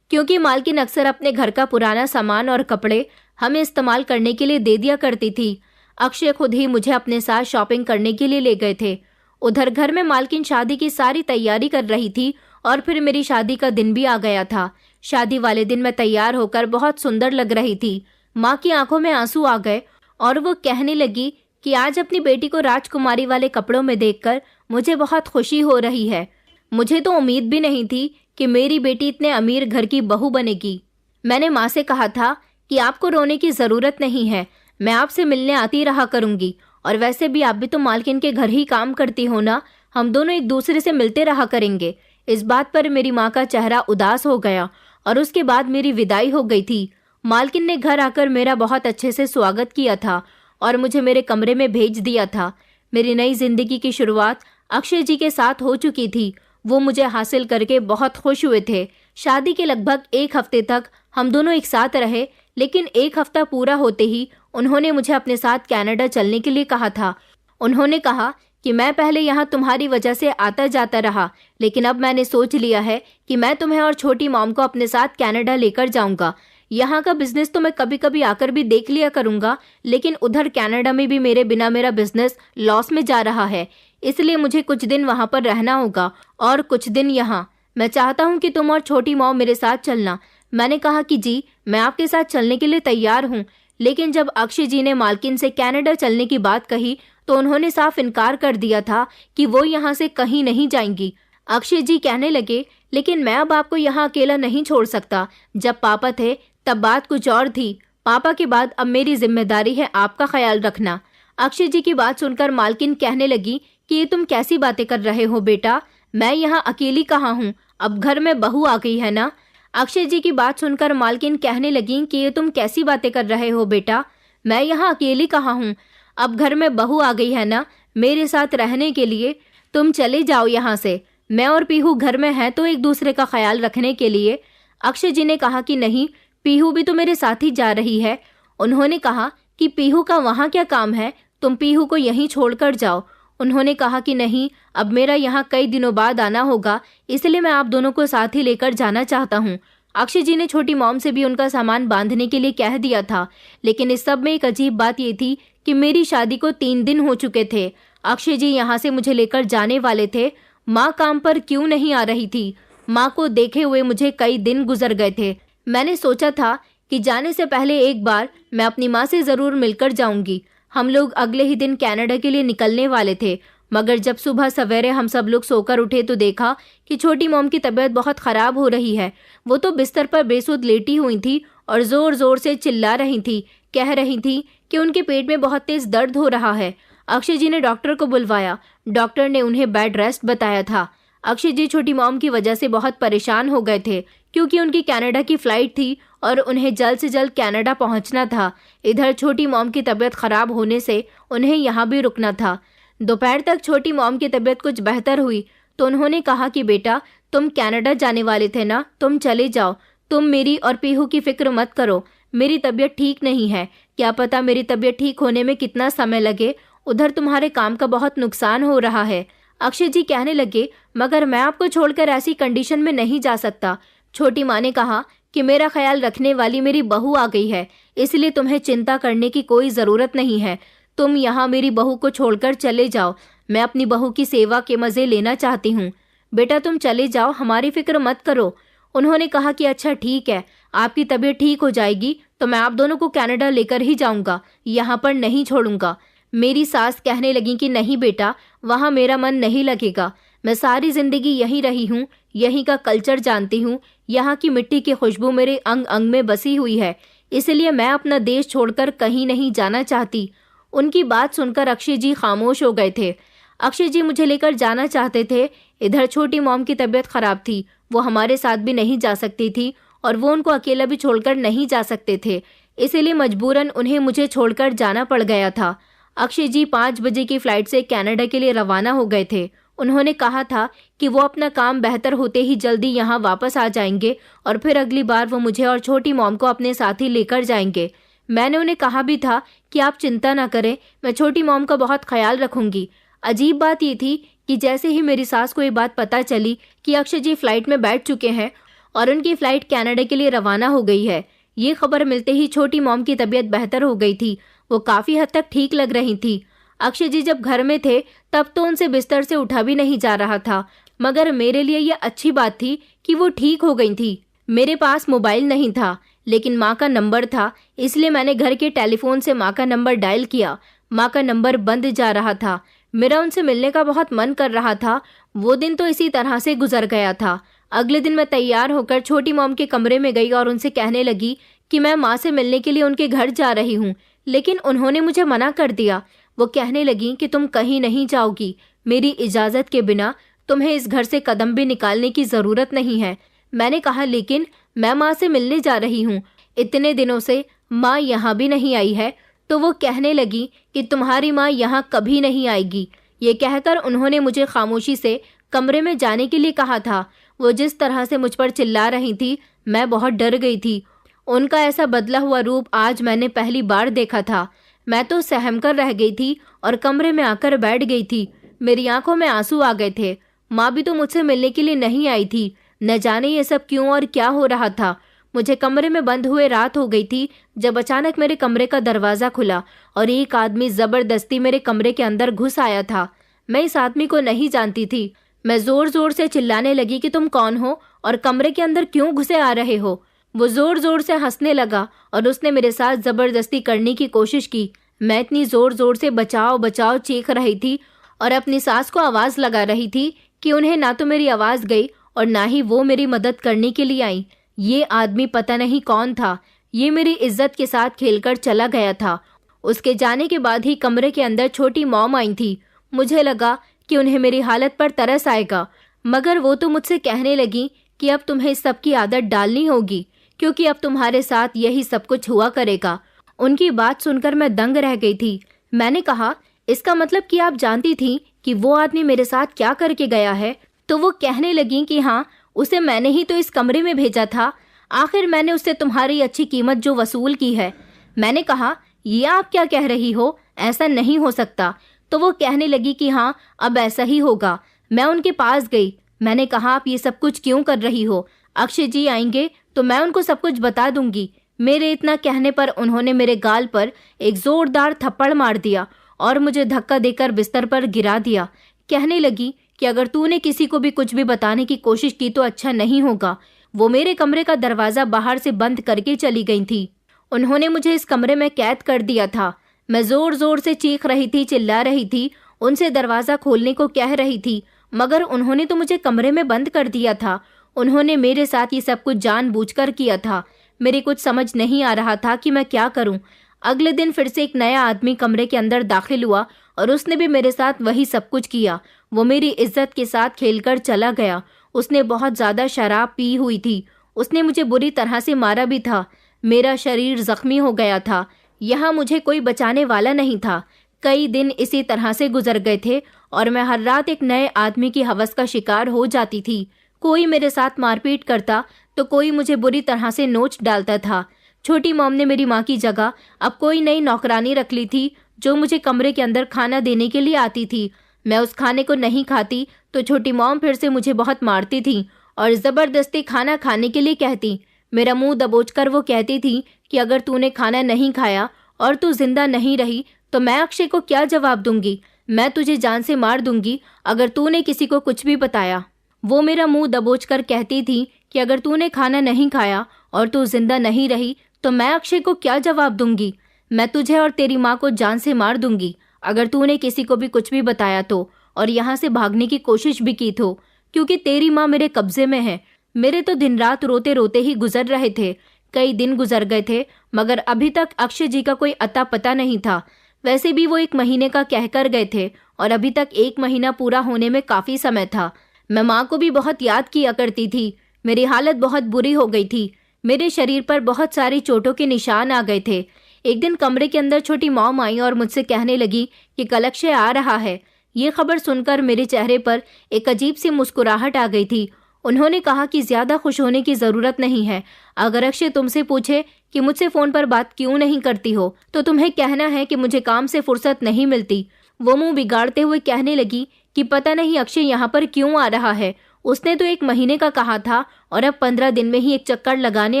क्योंकि मालकिन अक्सर अपने घर का पुराना सामान और कपड़े हमें इस्तेमाल करने के लिए दे दिया करती थी। अक्षय खुद ही मुझे अपने साथ शॉपिंग करने के लिए ले गए थे। उधर घर में मालकिन शादी की सारी तैयारी कर रही थी और फिर मेरी शादी का दिन भी आ गया था। शादी वाले दिन मैं तैयार होकर बहुत सुंदर लग रही थी। माँ की आंखों में आंसू आ गए और वो कहने लगी कि आज अपनी बेटी को राजकुमारी वाले कपड़ों में देखकर मुझे बहुत खुशी हो रही है। मुझे तो उम्मीद भी नहीं थी कि मेरी बेटी इतने अमीर घर की बहू बनेगी। मैंने माँ से कहा था कि आपको रोने की ज़रूरत नहीं है, मैं आपसे मिलने आती रहा करूँगी, और वैसे भी आप भी तो मालकिन के घर ही काम करती हो ना, हम दोनों एक दूसरे से मिलते रहा करेंगे। इस बात पर मेरी माँ का चेहरा उदास हो गया और उसके बाद मेरी विदाई हो गई थी। मालकिन ने घर आकर मेरा बहुत अच्छे से स्वागत किया था और मुझे मेरे कमरे में भेज दिया था। मेरी नई जिंदगी की शुरुआत अक्षय जी के साथ हो चुकी थी। वो मुझे हासिल करके बहुत खुश हुए थे। शादी के लगभग एक हफ्ते तक हम दोनों एक साथ रहे, लेकिन एक हफ्ता पूरा होते ही उन्होंने मुझे अपने साथ कनाडा चलने के लिए कहा था। उन्होंने कहा कि मैं पहले यहाँ तुम्हारी वजह से आता जाता रहा, लेकिन अब मैंने सोच लिया है कि मैं तुम्हें और छोटी मॉम को अपने साथ कनाडा लेकर जाऊंगा। यहाँ का बिजनेस तो मैं कभी कभी आकर भी देख लिया करूंगा, लेकिन उधर कनाडा में भी मेरे बिना मेरा बिजनेस लॉस में जा रहा है, इसलिए मुझे कुछ दिन वहाँ पर रहना होगा और कुछ दिन यहाँ। मैं चाहता हूँ कि तुम और छोटी मॉम मेरे साथ चलना। मैंने कहा कि जी, मैं आपके साथ चलने के लिए तैयार हूँ, लेकिन जब अक्षय जी ने मालकिन से कनाडा चलने की बात कही तो उन्होंने साफ इनकार कर दिया था कि वो यहाँ से कहीं नहीं जाएंगी। अक्षय जी कहने लगे, लेकिन मैं अब आपको यहाँ अकेला नहीं छोड़ सकता। जब पापा थे तब बात कुछ और थी, पापा के बाद अब मेरी जिम्मेदारी है आपका ख्याल रखना। अक्षय जी की बात सुनकर मालकिन कहने लगी कि ये तुम कैसी बातें कर रहे हो बेटा, मैं यहाँ अकेली कहाँ हूँ, अब घर में बहू आ गई है ना। अक्षय जी की बात सुनकर मालकिन कहने लगी कि ये तुम कैसी बातें कर रहे हो बेटा, मैं यहाँ अकेली कहाँ हूँ। अब घर में बहू आ गई है ना मेरे साथ रहने के लिए, तुम चले जाओ यहाँ से। मैं और पीहू घर में हैं तो एक दूसरे का ख्याल रखने के लिए। अक्षय जी ने कहा कि नहीं, पीहू भी तो मेरे साथ ही जा रही है। उन्होंने कहा कि पीहू का वहाँ क्या काम है, तुम पीहू को यहीं छोड़कर जाओ। उन्होंने कहा कि नहीं, अब मेरा यहाँ कई दिनों बाद आना होगा, इसलिए मैं आप दोनों को साथ ही लेकर जाना चाहता हूँ। अक्षय जी ने छोटी मॉम से भी उनका सामान बांधने के लिए कह दिया था, लेकिन इस सब में एक अजीब बात ये थी कि मेरी शादी को 3 दिन हो चुके थे। अक्षय जी यहाँ से मुझे लेकर जाने वाले थे। माँ काम पर क्यों नहीं आ रही थी? माँ को देखे हुए मुझे कई दिन गुजर गए थे। मैंने सोचा था कि जाने से पहले एक बार मैं अपनी माँ से ज़रूर मिलकर जाऊंगी। हम लोग अगले ही दिन कनाडा के लिए निकलने वाले थे, मगर जब सुबह सवेरे हम सब लोग सोकर उठे तो देखा कि छोटी मॉम की तबीयत बहुत ख़राब हो रही है। वो तो बिस्तर पर बेसुध लेटी हुई थी और ज़ोर ज़ोर से चिल्ला रही थी, कह रही थी कि उनके पेट में बहुत तेज़ दर्द हो रहा है। अक्षय जी ने डॉक्टर को बुलवाया। डॉक्टर ने उन्हें बेड रेस्ट बताया था। अक्षय जी छोटी मॉम की वजह से बहुत परेशान हो गए थे, क्योंकि उनकी कनाडा की फ़्लाइट थी और उन्हें जल्द से जल्द कनाडा पहुंचना था। इधर छोटी मॉम की तबीयत ख़राब होने से उन्हें यहाँ भी रुकना था। दोपहर तक छोटी मॉम की तबीयत कुछ बेहतर हुई तो उन्होंने कहा कि बेटा, तुम कनाडा जाने वाले थे ना, तुम चले जाओ। तुम मेरी और पीहू की फिक्र मत करो। मेरी तबीयत ठीक नहीं है, क्या पता मेरी तबीयत ठीक होने में कितना समय लगे। उधर तुम्हारे काम का बहुत नुकसान हो रहा है। अक्षय जी कहने लगे, मगर मैं आपको छोड़कर ऐसी कंडीशन में नहीं जा सकता। छोटी माँ ने कहा कि मेरा ख्याल रखने वाली मेरी बहू आ गई है, इसलिए तुम्हें चिंता करने की कोई ज़रूरत नहीं है। तुम यहाँ मेरी बहू को छोड़कर चले जाओ। मैं अपनी बहू की सेवा के मज़े लेना चाहती हूँ। बेटा तुम चले जाओ, हमारी फिक्र मत करो। उन्होंने कहा कि अच्छा ठीक है, आपकी तबीयत ठीक हो जाएगी तो मैं आप दोनों को कनाडा लेकर ही जाऊँगा, यहाँ पर नहीं छोड़ूंगा। मेरी सास कहने लगी कि नहीं बेटा, वहाँ मेरा मन नहीं लगेगा। मैं सारी ज़िंदगी यहीं रही हूँ, यहीं का कल्चर जानती हूँ, यहाँ की मिट्टी की खुशबू मेरे अंग अंग में बसी हुई है, इसलिए मैं अपना देश छोड़कर कहीं नहीं जाना चाहती। उनकी बात सुनकर अक्षय जी खामोश हो गए थे। अक्षय जी मुझे लेकर जाना चाहते थे। इधर छोटी मॉम की तबीयत खराब थी, वो हमारे साथ भी नहीं जा सकती थी और वो उनको अकेला भी छोड़कर नहीं जा सकते थे, इसीलिए मजबूरन उन्हें मुझे छोड़कर जाना पड़ गया था। अक्षय जी 5 बजे की फ़्लाइट से कनाडा के लिए रवाना हो गए थे। उन्होंने कहा था कि वो अपना काम बेहतर होते ही जल्दी यहाँ वापस आ जाएंगे और फिर अगली बार वो मुझे और छोटी मॉम को अपने साथ ही लेकर जाएंगे। मैंने उन्हें कहा भी था कि आप चिंता ना करें, मैं छोटी मॉम का बहुत ख्याल रखूंगी। अजीब बात ये थी कि जैसे ही मेरी सास को ये बात पता चली कि अक्षय जी फ़्लाइट में बैठ चुके हैं और उनकी फ़्लाइट कनाडा के लिए रवाना हो गई है, ये खबर मिलते ही छोटी मॉम की तबीयत बेहतर हो गई थी। वो काफ़ी हद तक ठीक लग रही थी। अक्षय जी जब घर में थे तब तो उनसे बिस्तर से उठा भी नहीं जा रहा था, मगर मेरे लिए यह अच्छी बात थी कि वो ठीक हो गई थी। मेरे पास मोबाइल नहीं था, लेकिन माँ का नंबर था, इसलिए मैंने घर के टेलीफोन से माँ का नंबर डायल किया। माँ का नंबर बंद जा रहा था। मेरा उनसे मिलने का बहुत मन कर रहा था। वो दिन तो इसी तरह से गुजर गया था। अगले दिन मैं तैयार होकर छोटी मॉम के कमरे में गई और उनसे कहने लगी कि मैं माँ से मिलने के लिए उनके घर जा रही हूँ, लेकिन उन्होंने मुझे मना कर दिया। वो कहने लगी कि तुम कहीं नहीं जाओगी, मेरी इजाज़त के बिना तुम्हें इस घर से कदम भी निकालने की ज़रूरत नहीं है। मैंने कहा लेकिन मैं माँ से मिलने जा रही हूँ, इतने दिनों से माँ यहाँ भी नहीं आई है। तो वो कहने लगी कि तुम्हारी माँ यहाँ कभी नहीं आएगी। ये कहकर उन्होंने मुझे खामोशी से कमरे में जाने के लिए कहा था। वो जिस तरह से मुझ पर चिल्ला रही थी, मैं बहुत डर गई थी। उनका ऐसा बदला हुआ रूप आज मैंने पहली बार देखा था। मैं तो सहम कर रह गई थी और कमरे में आकर बैठ गई थी। मेरी आंखों में आंसू आ गए थे। माँ भी तो मुझसे मिलने के लिए नहीं आई थी। न जाने ये सब क्यों और क्या हो रहा था। मुझे कमरे में बंद हुए रात हो गई थी जब अचानक मेरे कमरे का दरवाज़ा खुला और एक आदमी ज़बरदस्ती मेरे कमरे के अंदर घुस आया था। मैं इस आदमी को नहीं जानती थी। मैं ज़ोर ज़ोर से चिल्लाने लगी कि तुम कौन हो और कमरे के अंदर क्यों घुसे आ रहे हो। वो ज़ोर ज़ोर से हंसने लगा और उसने मेरे साथ ज़बरदस्ती करने की कोशिश की। मैं इतनी ज़ोर ज़ोर से बचाओ बचाओ चीख रही थी और अपनी सास को आवाज़ लगा रही थी कि उन्हें ना तो मेरी आवाज़ गई और ना ही वो मेरी मदद करने के लिए आई। ये आदमी पता नहीं कौन था। ये मेरी इज्जत के साथ खेलकर चला गया था। उसके जाने के बाद ही कमरे के अंदर छोटी मॉम आई थी। मुझे लगा कि उन्हें मेरी हालत पर तरस आएगा, मगर वो तो मुझसे कहने लगी कि अब तुम्हें इस सब की आदत डालनी होगी, क्योंकि अब तुम्हारे साथ यही सब कुछ हुआ करेगा। उनकी बात सुनकर मैं दंग रह गई थी। मैंने कहा, इसका मतलब कि आप जानती थी कि वो आदमी मेरे साथ क्या करके गया है? तो वो कहने लगी कि हाँ, उसे मैंने ही तो इस कमरे में भेजा था। आखिर मैंने उससे तुम्हारी अच्छी कीमत जो वसूल की है। मैंने कहा, ये आप क्या कह रही हो? ऐसा नहीं हो सकता। तो वो कहने लगी कि हाँ, अब ऐसा ही होगा। मैं उनके पास गई। मैंने कहा, आप ये सब कुछ क्यों कर रही हो? अक्षय जी आएंगे तो मैं उनको सब कुछ बता दूंगी। मेरे इतना कहने पर उन्होंने मेरे गाल पर एक जोरदार थप्पड़ मार दिया और मुझे धक्का देकर बिस्तर पर गिरा दिया। कहने लगी कि अगर तूने किसी को भी कुछ भी बताने की कोशिश की तो अच्छा नहीं होगा। वो मेरे कमरे का दरवाजा बाहर से बंद करके चली गई थी। उन्होंने मुझे इस कमरे में कैद कर दिया था। मैं जोर जोर से चीख रही थी, चिल्ला रही थी, उनसे दरवाजा खोलने को कह रही थी, मगर उन्होंने तो मुझे कमरे में बंद कर दिया था। उन्होंने मेरे साथ ये सब कुछ जानबूझकर किया था। मेरे कुछ समझ नहीं आ रहा था कि मैं क्या करूं। अगले दिन फिर से एक नया आदमी कमरे के अंदर दाखिल हुआ और उसने भी मेरे साथ वही सब कुछ किया। वो मेरी इज्जत के साथ खेलकर चला गया। उसने बहुत ज्यादा शराब पी हुई थी। उसने मुझे बुरी तरह से मारा भी था। मेरा शरीर जख्मी हो गया था। यहाँ मुझे कोई बचाने वाला नहीं था। कई दिन इसी तरह से गुजर गए थे और मैं हर रात एक नए आदमी की हवस का शिकार हो जाती थी। कोई मेरे साथ मारपीट करता तो कोई मुझे बुरी तरह से नोच डालता था। छोटी मॉम ने मेरी माँ की जगह अब कोई नई नौकरानी रख ली थी जो मुझे कमरे के अंदर खाना देने के लिए आती थी। मैं उस खाने को नहीं खाती तो छोटी मॉम फिर से मुझे बहुत मारती थी और जबरदस्ती खाना खाने के लिए कहती। मेरा मुंह दबोचकर वो कहती थी कि अगर तूने खाना नहीं खाया और तू जिंदा नहीं रही तो मैं अक्षय को क्या जवाब दूंगी? मैं तुझे जान से मार दूंगी अगर तूने किसी को कुछ भी बताया। वो मेरा मुंह दबोचकर कहती थी कि अगर तूने खाना नहीं खाया और तू जिंदा नहीं रही तो मैं अक्षय को क्या जवाब दूंगी? मैं तुझे और तेरी माँ को जान से मार दूंगी अगर तूने किसी को भी कुछ भी बताया तो, और यहाँ से भागने की कोशिश भी की तो, क्योंकि तेरी माँ मेरे कब्जे में है। मेरे तो दिन रात रोते रोते ही गुजर रहे थे। कई दिन गुजर गए थे मगर अभी तक अक्षय जी का कोई अता पता नहीं था। वैसे भी वो 1 महीने का कहकर गए थे और अभी तक 1 महीना पूरा होने में काफी समय था। मैं माँ को भी बहुत याद किया करती थी। मेरी हालत बहुत बुरी हो गई थी। मेरे शरीर पर बहुत सारी चोटों के निशान आ गए थे। एक दिन कमरे के अंदर छोटी मॉम आई और मुझसे कहने लगी कि कल अक्षय आ रहा है। ये खबर सुनकर मेरे चेहरे पर एक अजीब सी मुस्कुराहट आ गई थी। उन्होंने कहा कि ज्यादा खुश होने की जरूरत नहीं है। अगर अक्षय तुमसे पूछे कि मुझसे फोन पर बात क्यों नहीं करती हो तो तुम्हें कहना है कि मुझे काम से फुर्सत नहीं मिलती। वो मुंह बिगाड़ते हुए कहने लगी कि पता नहीं अक्षय यहाँ पर क्यों आ रहा है। उसने तो 1 महीने का कहा था और अब 15 दिन में ही एक चक्कर लगाने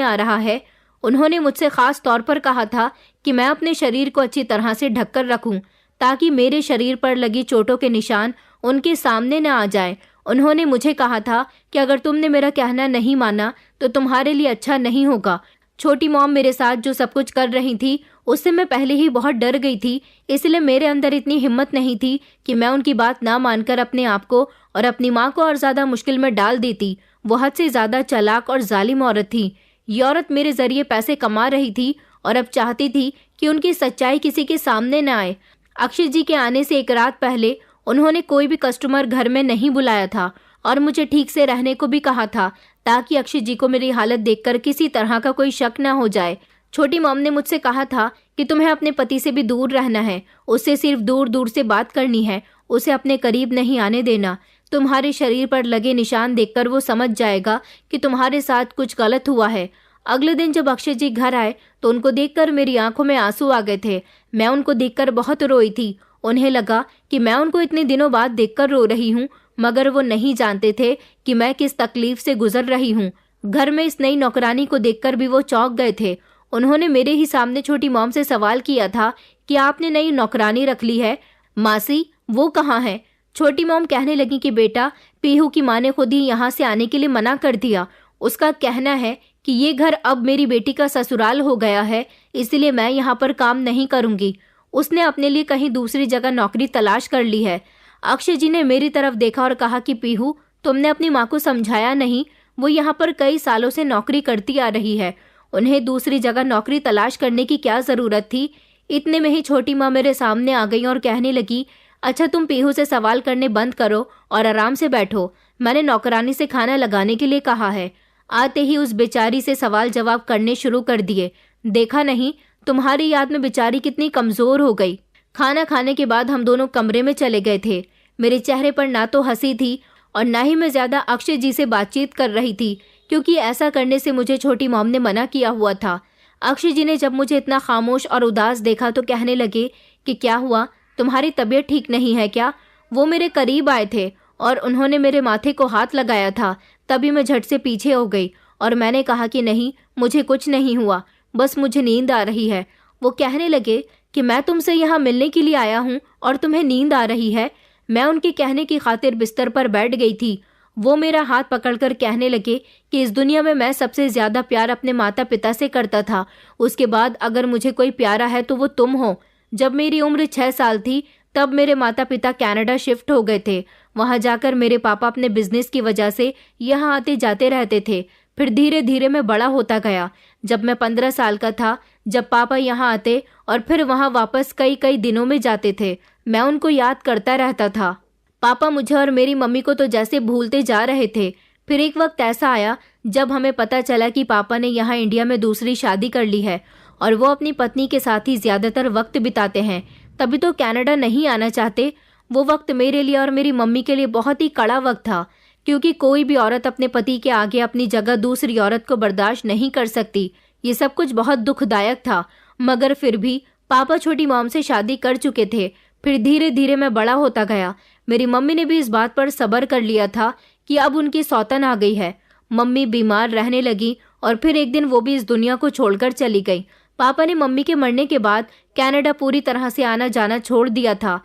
आ रहा है। उन्होंने मुझसे खास तौर पर कहा था कि मैं अपने शरीर को अच्छी तरह से ढककर रखूं ताकि मेरे शरीर पर लगी चोटों के निशान उनके सामने न आ जाएं। उन्होंने मुझे कहा था कि अगर तुमने मेरा कहना नहीं माना तो तुम्हारे लिए अच्छा नहीं होगा। छोटी मॉम मेरे साथ जो सब कुछ कर रही थी उससे मैं पहले ही बहुत डर गई थी, इसलिए मेरे अंदर इतनी हिम्मत नहीं थी कि मैं उनकी बात ना मानकर अपने आप को और अपनी माँ को और ज्यादा मुश्किल में डाल देती। वो हद से ज्यादा चालाक और जालिम औरत थी। ये औरत मेरे जरिए पैसे कमा रही थी और अब चाहती थी कि उनकी सच्चाई किसी के सामने न आए। अक्षय जी के आने से 1 रात पहले उन्होंने कोई भी कस्टमर घर में नहीं बुलाया था और मुझे ठीक से रहने को भी कहा था ताकि अक्षय जी को मेरी हालत देखकर किसी तरह का कोई शक न हो जाए। छोटी मॉम ने मुझसे कहा था कि तुम्हें अपने पति से भी दूर रहना है, उससे सिर्फ दूर दूर से बात करनी है, उसे अपने करीब नहीं आने देना। तुम्हारे शरीर पर लगे निशान देखकर वो समझ जाएगा कि तुम्हारे साथ कुछ गलत हुआ है। अगले दिन जब अक्षय जी घर आए तो उनको देखकर मेरी आंखों में आंसू आ गए थे। मैं उनको देखकर बहुत रोई थी। उन्हें लगा कि मैं उनको इतने दिनों बाद देखकर रो रही हूँ, मगर वो नहीं जानते थे कि मैं किस तकलीफ से गुजर रही हूँ। घर में इस नई नौकरानी को देखकर भी वो चौंक गए थे। उन्होंने मेरे ही सामने छोटी मॉम से सवाल किया था कि आपने नई नौकरानी रख ली है, मासी वो कहाँ है? छोटी मॉम कहने लगी कि बेटा, पीहू की माँ ने खुद ही यहाँ से आने के लिए मना कर दिया। उसका कहना है कि ये घर अब मेरी बेटी का ससुराल हो गया है, इसलिए मैं यहाँ पर काम नहीं करूँगी। उसने अपने लिए कहीं दूसरी जगह नौकरी तलाश कर ली है। अक्षय जी ने मेरी तरफ देखा और कहा कि पीहू, तुमने अपनी माँ को समझाया नहीं? वो यहाँ पर कई सालों से नौकरी करती आ रही है, उन्हें दूसरी जगह नौकरी तलाश करने की क्या जरूरत थी? इतने में ही छोटी माँ मेरे सामने आ गई और कहने लगी, अच्छा तुम पीहू से सवाल करने बंद करो और आराम से बैठो। मैंने नौकरानी से खाना लगाने के लिए कहा है। आते ही उस बेचारी से सवाल जवाब करने शुरू कर दिए। देखा नहीं तुम्हारी याद में बेचारी कितनी कमजोर हो गई। खाना खाने के बाद हम दोनों कमरे में चले गए थे। मेरे चेहरे पर ना तो हंसी थी और ना ही मैं ज्यादा अक्षय जी से बातचीत कर रही थी, क्योंकि ऐसा करने से मुझे छोटी मॉम ने मना किया हुआ था। अक्षय जी ने जब मुझे इतना खामोश और उदास देखा तो कहने लगे कि क्या हुआ, तुम्हारी तबीयत ठीक नहीं है क्या? वो मेरे करीब आए थे और उन्होंने मेरे माथे को हाथ लगाया था। तभी मैं झट से पीछे हो गई और मैंने कहा कि नहीं, मुझे कुछ नहीं हुआ, बस मुझे नींद आ रही है। वो कहने लगे कि मैं तुमसे यहाँ मिलने के लिए आया हूँ और तुम्हें नींद आ रही है। मैं उनके कहने की खातिर बिस्तर पर बैठ गई थी। वो मेरा हाथ पकड़कर कहने लगे कि इस दुनिया में मैं सबसे ज्यादा प्यार अपने माता पिता से करता था। उसके बाद अगर मुझे कोई प्यारा है तो वो तुम हो। जब मेरी उम्र 6 साल थी तब मेरे माता पिता कनाडा शिफ्ट हो गए थे। वहां जाकर मेरे पापा अपने बिजनेस की वजह से यहाँ आते जाते रहते थे। फिर धीरे धीरे मैं बड़ा होता गया। जब मैं 15 साल का था, जब पापा यहाँ आते और फिर वहाँ वापस कई कई दिनों में जाते थे, मैं उनको याद करता रहता था। पापा मुझे और मेरी मम्मी को तो जैसे भूलते जा रहे थे। फिर एक वक्त ऐसा आया जब हमें पता चला कि पापा ने यहाँ इंडिया में दूसरी शादी कर ली है और वो अपनी पत्नी के साथ ही ज्यादातर वक्त बिताते हैं। तभी तो कनाडा नहीं आना चाहते। वो वक्त मेरे लिए और मेरी मम्मी के लिए बहुत ही कड़ा वक्त था, क्योंकि कोई भी औरत अपने पति के आगे अपनी जगह दूसरी औरत को बर्दाश्त नहीं कर सकती। ये सब कुछ बहुत दुखदायक था, मगर फिर भी पापा छोटी मॉम से शादी कर चुके थे। फिर धीरे धीरे मैं बड़ा होता गया। मेरी मम्मी ने भी इस बात पर सब्र कर लिया था कि अब उनकी सौतन आ गई है। मम्मी बीमार रहने लगी और फिर एक दिन वो भी इस दुनिया को छोड़कर चली गई। पापा ने मम्मी के मरने के बाद कनाडा पूरी तरह से आना जाना छोड़ दिया था।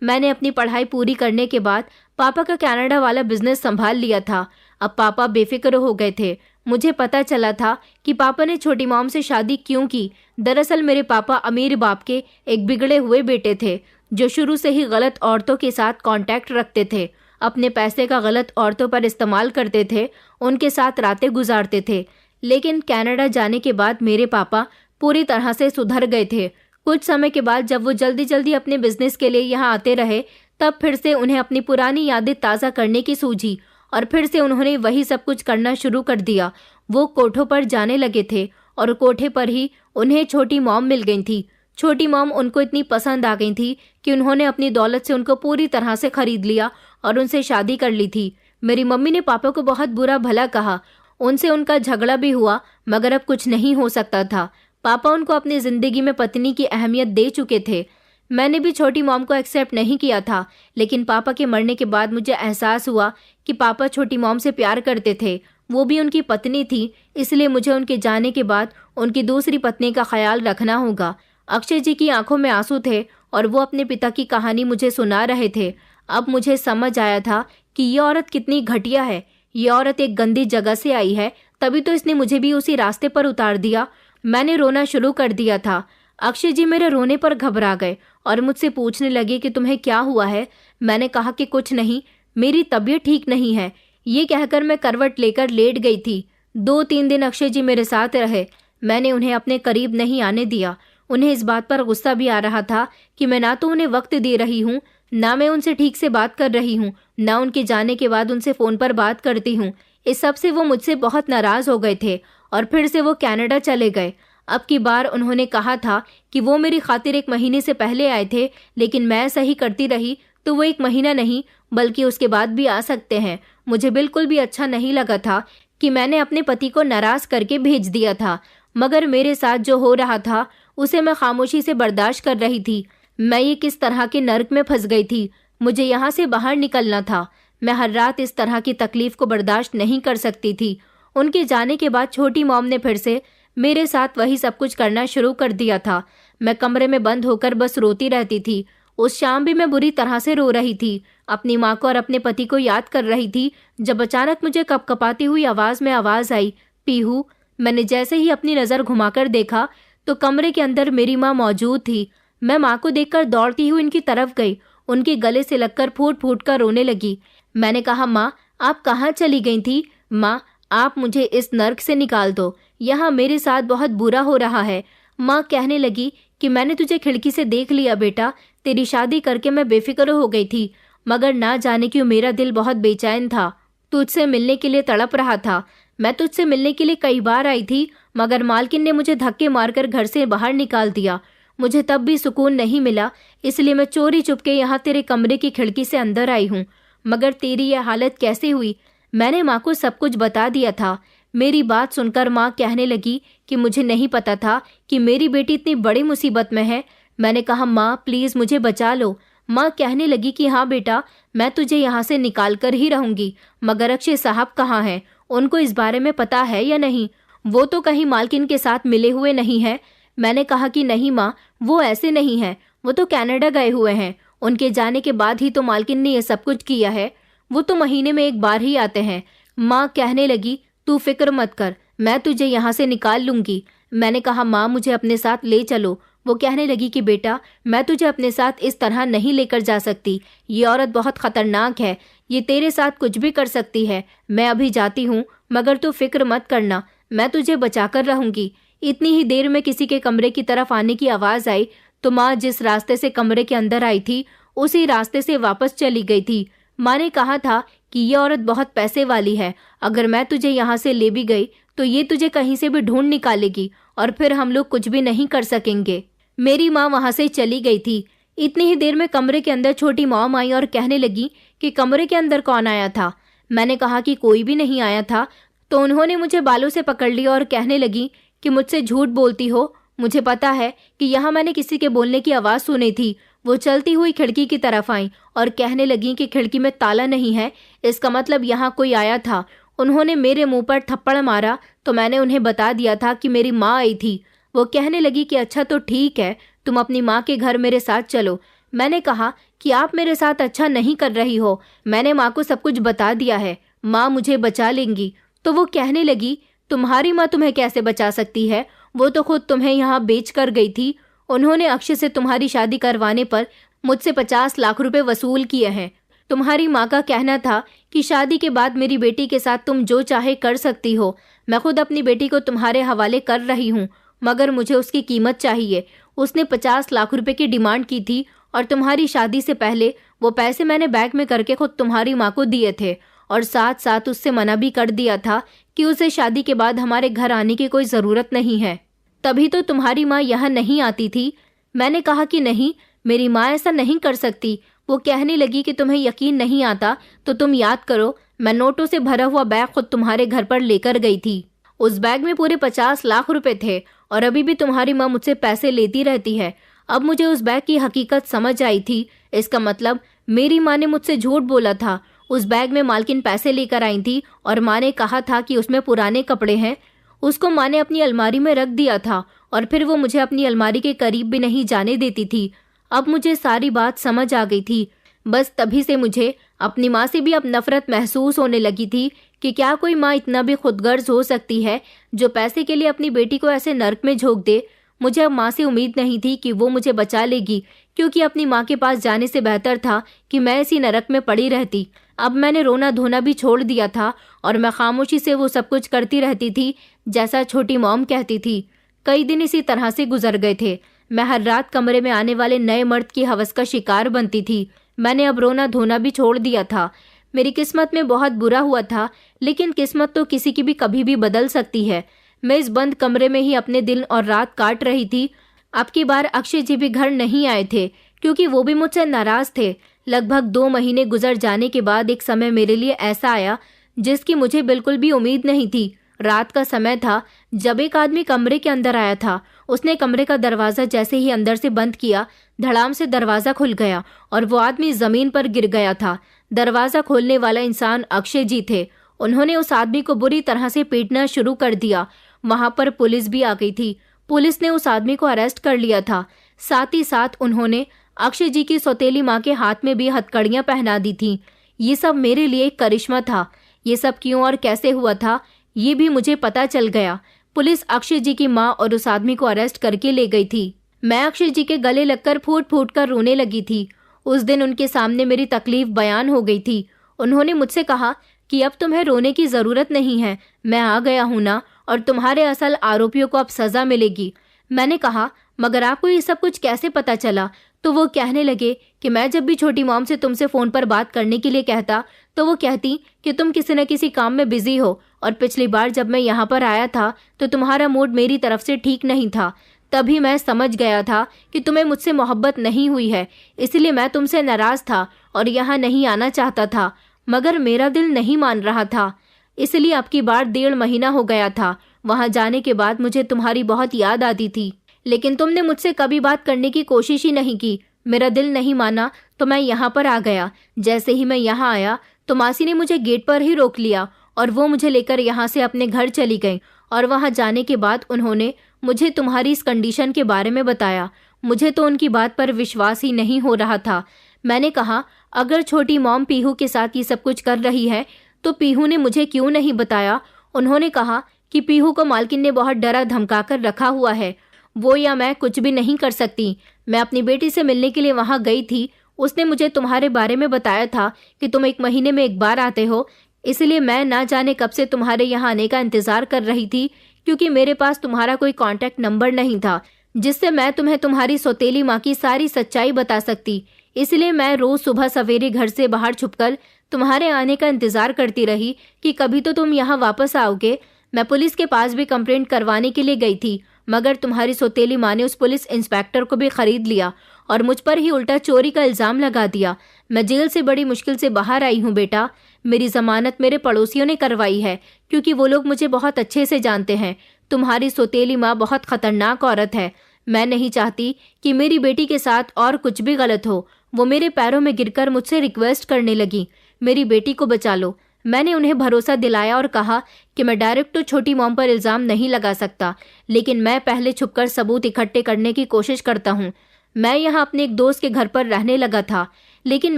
मैंने अपनी पढ़ाई पूरी करने के बाद पापा का कनाडा वाला बिजनेस संभाल लिया था। अब पापा बेफिक्र हो गए थे। मुझे पता चला था कि पापा ने छोटी मॉम से शादी क्यों की। दरअसल मेरे पापा अमीर बाप के एक बिगड़े हुए बेटे थे, जो शुरू से ही गलत औरतों के साथ कांटेक्ट रखते थे, अपने पैसे का गलत औरतों पर इस्तेमाल करते थे, उनके साथ रातें गुजारते थे। लेकिन कनाडा जाने के बाद मेरे पापा पूरी तरह से सुधर गए थे। कुछ समय के बाद जब वो जल्दी जल्दी अपने बिजनेस के लिए यहाँ आते रहे, तब फिर से उन्हें अपनी पुरानी यादें ताज़ा करने की सूझी और फिर से उन्होंने वही सब कुछ करना शुरू कर दिया। वो कोठों पर जाने लगे थे और कोठे पर ही उन्हें छोटी मॉम मिल गई थी। छोटी मॉम उनको इतनी पसंद आ गई थी कि उन्होंने अपनी दौलत से उनको पूरी तरह से खरीद लिया और उनसे शादी कर ली थी। मेरी मम्मी ने पापा को बहुत बुरा भला कहा, उनसे उनका झगड़ा भी हुआ, मगर अब कुछ नहीं हो सकता था। पापा उनको अपनी जिंदगी में पत्नी की अहमियत दे चुके थे। मैंने भी छोटी मॉम को एक्सेप्ट नहीं किया था, लेकिन पापा के मरने के बाद मुझे एहसास हुआ कि पापा छोटी मॉम से प्यार करते थे, वो भी उनकी पत्नी थी। इसलिए मुझे उनके जाने के बाद उनकी दूसरी पत्नी का ख्याल रखना होगा। अक्षय जी की आंखों में आंसू थे और वो अपने पिता की कहानी मुझे सुना रहे थे। अब मुझे समझ आया था कि ये औरत कितनी घटिया है। ये औरत एक गंदी जगह से आई है, तभी तो इसने मुझे भी उसी रास्ते पर उतार दिया। मैंने रोना शुरू कर दिया था। अक्षय जी मेरे रोने पर घबरा गए और मुझसे पूछने लगे कि तुम्हें क्या हुआ है। मैंने कहा कि कुछ नहीं, मेरी तबीयत ठीक नहीं है। ये कहकर मैं करवट लेकर लेट गई थी। 2-3 दिन अक्षय जी मेरे साथ रहे। मैंने उन्हें अपने करीब नहीं आने दिया। उन्हें इस बात पर गुस्सा भी आ रहा था कि मैं ना तो उन्हें वक्त दे रही हूँ, ना मैं उनसे ठीक से बात कर रही हूँ, ना उनके जाने के बाद उनसे फ़ोन पर बात करती हूँ। इस सब से वो मुझसे बहुत नाराज़ हो गए थे और फिर से वो कनाडा चले गए। अब की बार उन्होंने कहा था कि वो मेरी खातिर 1 महीने से पहले आए थे, लेकिन मैं सही करती रही तो वो 1 महीना नहीं बल्कि उसके बाद भी आ सकते हैं। मुझे बिल्कुल भी अच्छा नहीं लगा था कि मैंने अपने पति को नाराज़ करके भेज दिया था, मगर मेरे साथ जो हो रहा था उसे मैं खामोशी से बर्दाश्त कर रही थी। मैं ये किस तरह के नर्क में फंस गई थी। मुझे यहाँ से बाहर निकलना था। मैं हर रात इस तरह की तकलीफ को बर्दाश्त नहीं कर सकती थी। उनके जाने के बाद छोटी मॉम ने फिर से मेरे साथ वही सब कुछ करना शुरू कर दिया था। मैं कमरे में बंद होकर बस रोती रहती थी। उस शाम भी मैं बुरी तरह से रो रही थी, अपनी माँ को और अपने पति को याद कर रही थी, जब अचानक मुझे कपकपाती हुई आवाज़ में आवाज़ आई, पीहू। मैंने जैसे ही अपनी नज़र घुमाकर देखा तो कमरे के अंदर मेरी माँ मौजूद थी। मैं माँ को देखकर दौड़ती हुई इनकी तरफ गई, उनके गले से लगकर फूट फूट कर रोने लगी। मैंने कहा, माँ आप कहाँ चली गई थी? माँ आप मुझे इस नर्क से निकाल दो, यहाँ मेरे साथ बहुत बुरा हो रहा है। माँ कहने लगी कि मैंने तुझे खिड़की से देख लिया बेटा, तेरी शादी करके मैं बेफिक्र हो गई थी, मगर ना जाने क्यों मेरा दिल बहुत बेचैन था। तुझसे मिलने के लिए तड़प रहा था। मैं तुझसे मिलने के लिए कई बार आई थी, मगर मालकिन ने मुझे धक्के मारकर घर से बाहर निकाल दिया। मुझे तब भी सुकून नहीं मिला, इसलिए मैं चोरी चुपके यहाँ तेरे कमरे की खिड़की से अंदर आई हूँ। मगर तेरी यह हालत कैसे हुई? मैंने माँ को सब कुछ बता दिया था। मेरी बात सुनकर माँ कहने लगी कि मुझे नहीं पता था कि मेरी बेटी इतनी बड़ी मुसीबत में है। मैंने कहा, माँ प्लीज मुझे बचा लो। माँ कहने लगी कि हाँ बेटा, मैं तुझे यहाँ से निकाल कर ही रहूंगी, मगर अक्षय साहब कहाँ हैं? उनको इस बारे में पता है या नहीं? वो तो कहीं मालकिन के साथ मिले हुए नहीं है। मैंने कहा कि नहीं माँ, वो ऐसे नहीं है, वो तो कनाडा गए हुए हैं। उनके जाने के बाद ही तो मालकिन ने यह सब कुछ किया है। वो तो महीने में एक बार ही आते हैं। माँ कहने लगी, तू फिक्र मत कर, मैं तुझे यहाँ से निकाल लूंगी। मैंने कहा, माँ मुझे अपने साथ ले चलो। वो कहने लगी कि बेटा, मैं तुझे अपने साथ इस तरह नहीं लेकर जा सकती। ये औरत बहुत खतरनाक है, ये तेरे साथ कुछ भी कर सकती है। मैं अभी जाती हूँ, मगर तू फिक्र मत करना, मैं तुझे बचाकर रहूंगी। इतनी ही देर में किसी के कमरे की तरफ आने की आवाज आई तो माँ जिस रास्ते से कमरे के अंदर आई थी उसी रास्ते से वापस चली गई थी। माँ ने कहा था कि ये औरत बहुत पैसे वाली है, अगर मैं तुझे यहाँ से ले भी गई तो ये तुझे कहीं से भी ढूंढ निकालेगी और फिर हम लोग कुछ भी नहीं कर सकेंगे। मेरी माँ वहां से चली गई थी। इतनी ही देर में कमरे के अंदर छोटी मॉम आई और कहने लगी कि कमरे के अंदर कौन आया था? मैंने कहा कि कोई भी नहीं आया था। तो उन्होंने मुझे बालों से पकड़ लिया और कहने लगी कि मुझसे झूठ बोलती हो, मुझे पता है कि यहाँ मैंने किसी के बोलने की आवाज़ सुनी थी। वो चलती हुई खिड़की की तरफ आई और कहने लगी कि खिड़की में ताला नहीं है, इसका मतलब यहाँ कोई आया था। उन्होंने मेरे मुंह पर थप्पड़ मारा तो मैंने उन्हें बता दिया था कि मेरी माँ आई थी। वो कहने लगी कि अच्छा तो ठीक है, तुम अपनी माँ के घर मेरे साथ चलो। मैंने कहा कि आप मेरे साथ अच्छा नहीं कर रही हो, मैंने माँ को सब कुछ बता दिया है, माँ मुझे बचा लेंगी। तो वो कहने लगी, तुम्हारी माँ तुम्हें कैसे बचा सकती है? वो तो खुद तुम्हें यहाँ बेच कर गई थी। उन्होंने अक्षय से तुम्हारी शादी करवाने पर मुझसे 50 लाख रुपए वसूल किए हैं। तुम्हारी माँ का कहना था कि शादी के बाद मेरी बेटी के साथ तुम जो चाहे कर सकती हो। मैं खुद अपनी बेटी को तुम्हारे हवाले कर रही हूँ, मगर मुझे उसकी कीमत चाहिए। उसने 50 लाख रुपए की डिमांड की थी और तुम्हारी शादी से पहले वो पैसे मैंने बैग में करके खुद तुम्हारी माँ को दिए थे और साथ साथ उससे मना भी कर दिया था कि उसे शादी के बाद हमारे घर आने की कोई ज़रूरत नहीं है। तभी तो तुम्हारी माँ यहाँ नहीं आती थी। मैंने कहा कि नहीं, मेरी माँ ऐसा नहीं कर सकती। वो कहने लगी कि तुम्हें यकीन नहीं आता तो तुम याद करो, मैं नोटों से भरा हुआ बैग खुद तुम्हारे घर पर लेकर गई थी। उस बैग में पूरे 50 लाख रुपए थे और अभी भी तुम्हारी माँ मुझसे पैसे लेती रहती है। अब मुझे उस बैग की हकीकत समझ आई थी। इसका मतलब मेरी माँ ने मुझसे झूठ बोला था। उस बैग में मालकिन पैसे लेकर आई थी और माँ ने कहा था कि उसमें पुराने कपड़े हैं। उसको माँ ने अपनी अलमारी में रख दिया था और फिर वो मुझे अपनी अलमारी के करीब भी नहीं जाने देती थी। अब मुझे सारी बात समझ आ गई थी। बस तभी से मुझे अपनी माँ से भी अब नफरत महसूस होने लगी थी कि क्या कोई माँ इतना भी खुदगर्ज हो सकती है जो पैसे के लिए अपनी बेटी को ऐसे नर्क में झोंक दे। मुझे अब माँ से उम्मीद नहीं थी कि वो मुझे बचा लेगी, क्योंकि अपनी माँ के पास जाने से बेहतर था कि मैं इसी नरक में पड़ी रहती। अब मैंने रोना धोना भी छोड़ दिया था और मैं खामोशी से वो सब कुछ करती रहती थी जैसा छोटी मॉम कहती थी। कई दिन इसी तरह से गुजर गए थे। मैं हर रात कमरे में आने वाले नए मर्द की हवस का शिकार बनती थी। मैंने अब रोना धोना भी छोड़ दिया था। मेरी किस्मत में बहुत बुरा हुआ था, लेकिन किस्मत तो किसी की भी कभी भी बदल सकती है। मैं इस बंद कमरे में ही अपने दिन और रात काट रही थी। अब की बार अक्षय जी भी घर नहीं आए थे, क्योंकि वो भी मुझसे नाराज थे। लगभग 2 महीने गुजर जाने के बाद एक समय मेरे लिए ऐसा आया जिसकी मुझे बिल्कुल भी उम्मीद नहीं थी। रात का समय था जब एक आदमी कमरे के अंदर आया था। उसने कमरे का दरवाजा जैसे ही अंदर से बंद किया, धड़ाम से दरवाजा खुल गया और वो आदमी जमीन पर गिर गया था। दरवाजा खोलने वाला इंसान अक्षय जी थे। उन्होंने उस आदमी को बुरी तरह से पीटना शुरू कर दिया। वहां पर पुलिस भी आ गई थी। पुलिस ने उस आदमी को अरेस्ट कर लिया था। साथ ही साथ उन्होंने अक्षय जी की सौतेली माँ के हाथ में भी हथकड़ियां पहना दी थी। ये सब मेरे लिए एक करिश्मा था। ये सब क्यों और कैसे हुआ था ये भी मुझे पता चल गया। पुलिस अक्षय जी की माँ और उस आदमी को अरेस्ट करके ले गई थी। मैं अक्षय जी के गले लगकर फूट फूट कर रोने लगी थी। उस दिन उनके सामने मेरी तकलीफ बयान हो गई थी। उन्होंने मुझसे कहा कि अब तुम्हें रोने की जरूरत नहीं है, मैं आ गया हूं ना, और तुम्हारे असल आरोपियों को अब सजा मिलेगी। मैंने कहा, मगर आपको ये सब कुछ कैसे पता चला? तो वो कहने लगे कि मैं जब भी छोटी मॉम से तुमसे फ़ोन पर बात करने के लिए कहता तो वो कहती कि तुम किसी न किसी काम में बिजी हो, और पिछली बार जब मैं यहाँ पर आया था तो तुम्हारा मूड मेरी तरफ से ठीक नहीं था। तभी मैं समझ गया था कि तुम्हें मुझसे मोहब्बत नहीं हुई है, इसलिए मैं तुमसे नाराज़ था और यहाँ नहीं आना चाहता था, मगर मेरा दिल नहीं मान रहा था। इसलिए अब की बार 1.5 महीना हो गया था। वहाँ जाने के बाद मुझे तुम्हारी बहुत याद आती थी, लेकिन तुमने मुझसे कभी बात करने की कोशिश ही नहीं की। मेरा दिल नहीं माना तो मैं यहाँ पर आ गया। जैसे ही मैं यहाँ आया तो मासी ने मुझे गेट पर ही रोक लिया और वो मुझे लेकर यहाँ से अपने घर चली गई। और वहाँ जाने के बाद उन्होंने मुझे तुम्हारी इस कंडीशन के बारे में बताया। मुझे तो उनकी बात पर विश्वास ही नहीं हो रहा था। मैंने कहा, अगर छोटी मॉम पीहू के साथ ये सब कुछ कर रही है तो पीहू ने मुझे क्यों नहीं बताया। उन्होंने कहा कि पीहू को मालकिन ने बहुत डरा धमका कर रखा हुआ है, वो या मैं कुछ भी नहीं कर सकती। मैं अपनी बेटी से मिलने के लिए वहाँ गई थी। उसने मुझे तुम्हारे बारे में बताया था कि तुम 1 महीने में 1 बार आते हो, इसलिए मैं ना जाने कब से तुम्हारे यहाँ आने का इंतजार कर रही थी, क्योंकि मेरे पास तुम्हारा कोई कांटेक्ट नंबर नहीं था जिससे मैं तुम्हें तुम्हारी सौतेली माँ की सारी सच्चाई बता सकती। इसलिए मैं रोज सुबह सवेरे घर से बाहर छुपकर तुम्हारे आने का इंतजार करती रही कि कभी तो तुम यहाँ वापस आओगे। मैं पुलिस के पास भी कंप्लेंट करवाने के लिए गई थी, मगर तुम्हारी सौतेली माँ ने उस पुलिस इंस्पेक्टर को भी खरीद लिया और मुझ पर ही उल्टा चोरी का इल्जाम लगा दिया। मैं जेल से बड़ी मुश्किल से बाहर आई हूँ बेटा। मेरी जमानत मेरे पड़ोसियों ने करवाई है, क्योंकि वो लोग मुझे बहुत अच्छे से जानते हैं। तुम्हारी सौतेली माँ बहुत खतरनाक औरत है। मैं नहीं चाहती कि मेरी बेटी के साथ और कुछ भी गलत हो। वो मेरे पैरों में गिरकर मुझसे रिक्वेस्ट करने लगी, मेरी बेटी को बचा लो। मैंने उन्हें भरोसा दिलाया और कहा कि मैं डायरेक्ट तो छोटी मॉम पर इल्ज़ाम नहीं लगा सकता, लेकिन मैं पहले छुपकर सबूत इकट्ठे करने की कोशिश करता हूँ। मैं यहाँ अपने एक दोस्त के घर पर रहने लगा था, लेकिन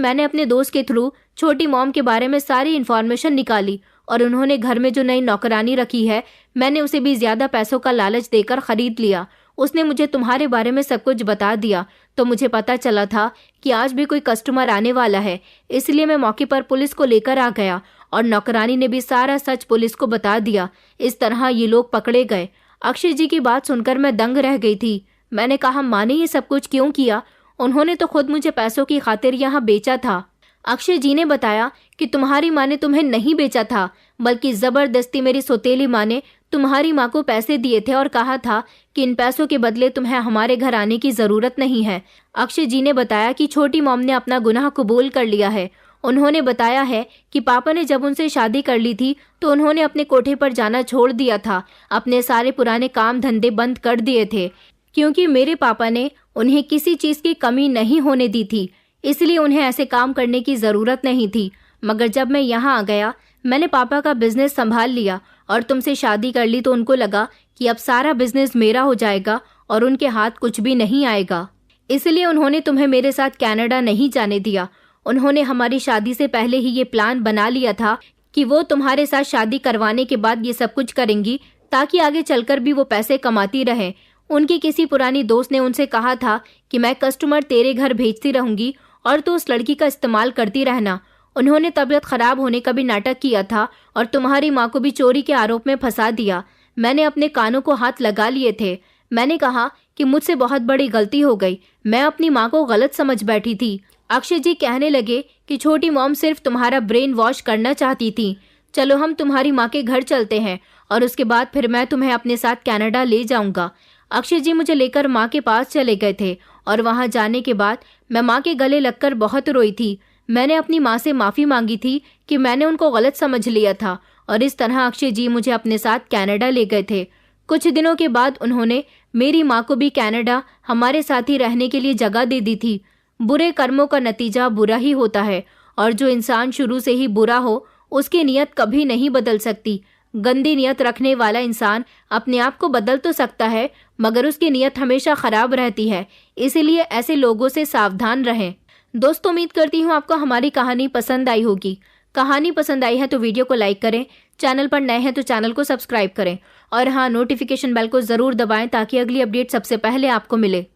मैंने अपने दोस्त के थ्रू छोटी मॉम के बारे में सारी इन्फॉर्मेशन निकाली और उन्होंने घर में जो नई नौकरानी रखी है, मैंने उसे भी ज़्यादा पैसों का लालच देकर ख़रीद लिया। उसने मुझे तुम्हारे बारे में सब कुछ बता दिया, तो मुझे पता चला था कि आज भी कोई कस्टमर आने वाला है। इसलिए मैं मौके पर पुलिस को लेकर आ गया और नौकरानी ने भी सारा सच पुलिस को बता दिया। इस तरह ये लोग पकड़े गए। अक्षय जी की बात सुनकर मैं दंग रह गई थी। मैंने कहा, माँ ने ये सब कुछ क्यों किया? उन्होंने तो खुद मुझे पैसों की खातिर यहाँ बेचा था। अक्षय जी ने बताया कि तुम्हारी माँ ने तुम्हें नहीं बेचा था, बल्कि जबरदस्ती मेरी सौतेली माँ ने तुम्हारी माँ को पैसे दिए थे और कहा था कि इन पैसों के बदले तुम्हें हमारे घर आने की जरूरत नहीं है। अक्षय जी ने बताया कि छोटी मॉम ने अपना गुनाह कबूल कर लिया है। उन्होंने बताया है कि पापा ने जब उनसे शादी कर ली थी तो उन्होंने अपने कोठे पर जाना छोड़ दिया था, अपने सारे पुराने काम धंधे बंद कर दिए थे, क्योंकि मेरे पापा ने उन्हें किसी चीज़ की कमी नहीं होने दी थी, इसलिए उन्हें ऐसे काम करने की ज़रूरत नहीं थी। मगर जब मैं यहाँ आ गया, मैंने पापा का बिजनेस संभाल लिया और तुमसे शादी कर ली, तो उनको लगा कि अब सारा बिजनेस मेरा हो जाएगा और उनके हाथ कुछ भी नहीं आएगा। इसलिए उन्होंने तुम्हें मेरे साथ कनाडा नहीं जाने दिया। उन्होंने हमारी शादी से पहले ही ये प्लान बना लिया था कि वो तुम्हारे साथ शादी करवाने के बाद ये सब कुछ करेंगी, ताकि आगे चलकर भी वो पैसे कमाती रहें। उनकी किसी पुरानी दोस्त ने उनसे कहा था कि मैं कस्टमर तेरे घर भेजती रहूंगी और तो उस लड़की का इस्तेमाल करती रहना। उन्होंने तबीयत खराब होने का भी नाटक किया था और तुम्हारी माँ को भी चोरी के आरोप में फंसा दिया। मैंने अपने कानों को हाथ लगा लिए थे। मैंने कहा कि मुझसे बहुत बड़ी गलती हो गई, मैं अपनी माँ को गलत समझ बैठी थी। अक्षय जी कहने लगे कि छोटी मॉम सिर्फ तुम्हारा ब्रेन वॉश करना चाहती थी। चलो हम तुम्हारी माँ के घर चलते हैं और उसके बाद फिर मैं तुम्हें अपने साथ कनाडा ले जाऊंगा। अक्षय जी मुझे लेकर माँ के पास चले गए थे और वहाँ जाने के बाद मैं माँ के गले लगकर बहुत रोई थी। मैंने अपनी माँ से माफ़ी मांगी थी कि मैंने उनको गलत समझ लिया था और इस तरह अक्षय जी मुझे अपने साथ कनाडा ले गए थे। कुछ दिनों के बाद उन्होंने मेरी माँ को भी कनाडा हमारे साथ ही रहने के लिए जगह दे दी थी। बुरे कर्मों का नतीजा बुरा ही होता है और जो इंसान शुरू से ही बुरा हो उसकी नीयत कभी नहीं बदल सकती। गंदी नीयत रखने वाला इंसान अपने आप को बदल तो सकता है, मगर उसकी नीयत हमेशा खराब रहती है। इसीलिए ऐसे लोगों से सावधान रहें। दोस्तों, उम्मीद करती हूँ आपको हमारी कहानी पसंद आई होगी। कहानी पसंद आई है तो वीडियो को लाइक करें, चैनल पर नए हैं तो चैनल को सब्सक्राइब करें और हाँ, नोटिफिकेशन बेल को ज़रूर दबाएं ताकि अगली अपडेट सबसे पहले आपको मिले।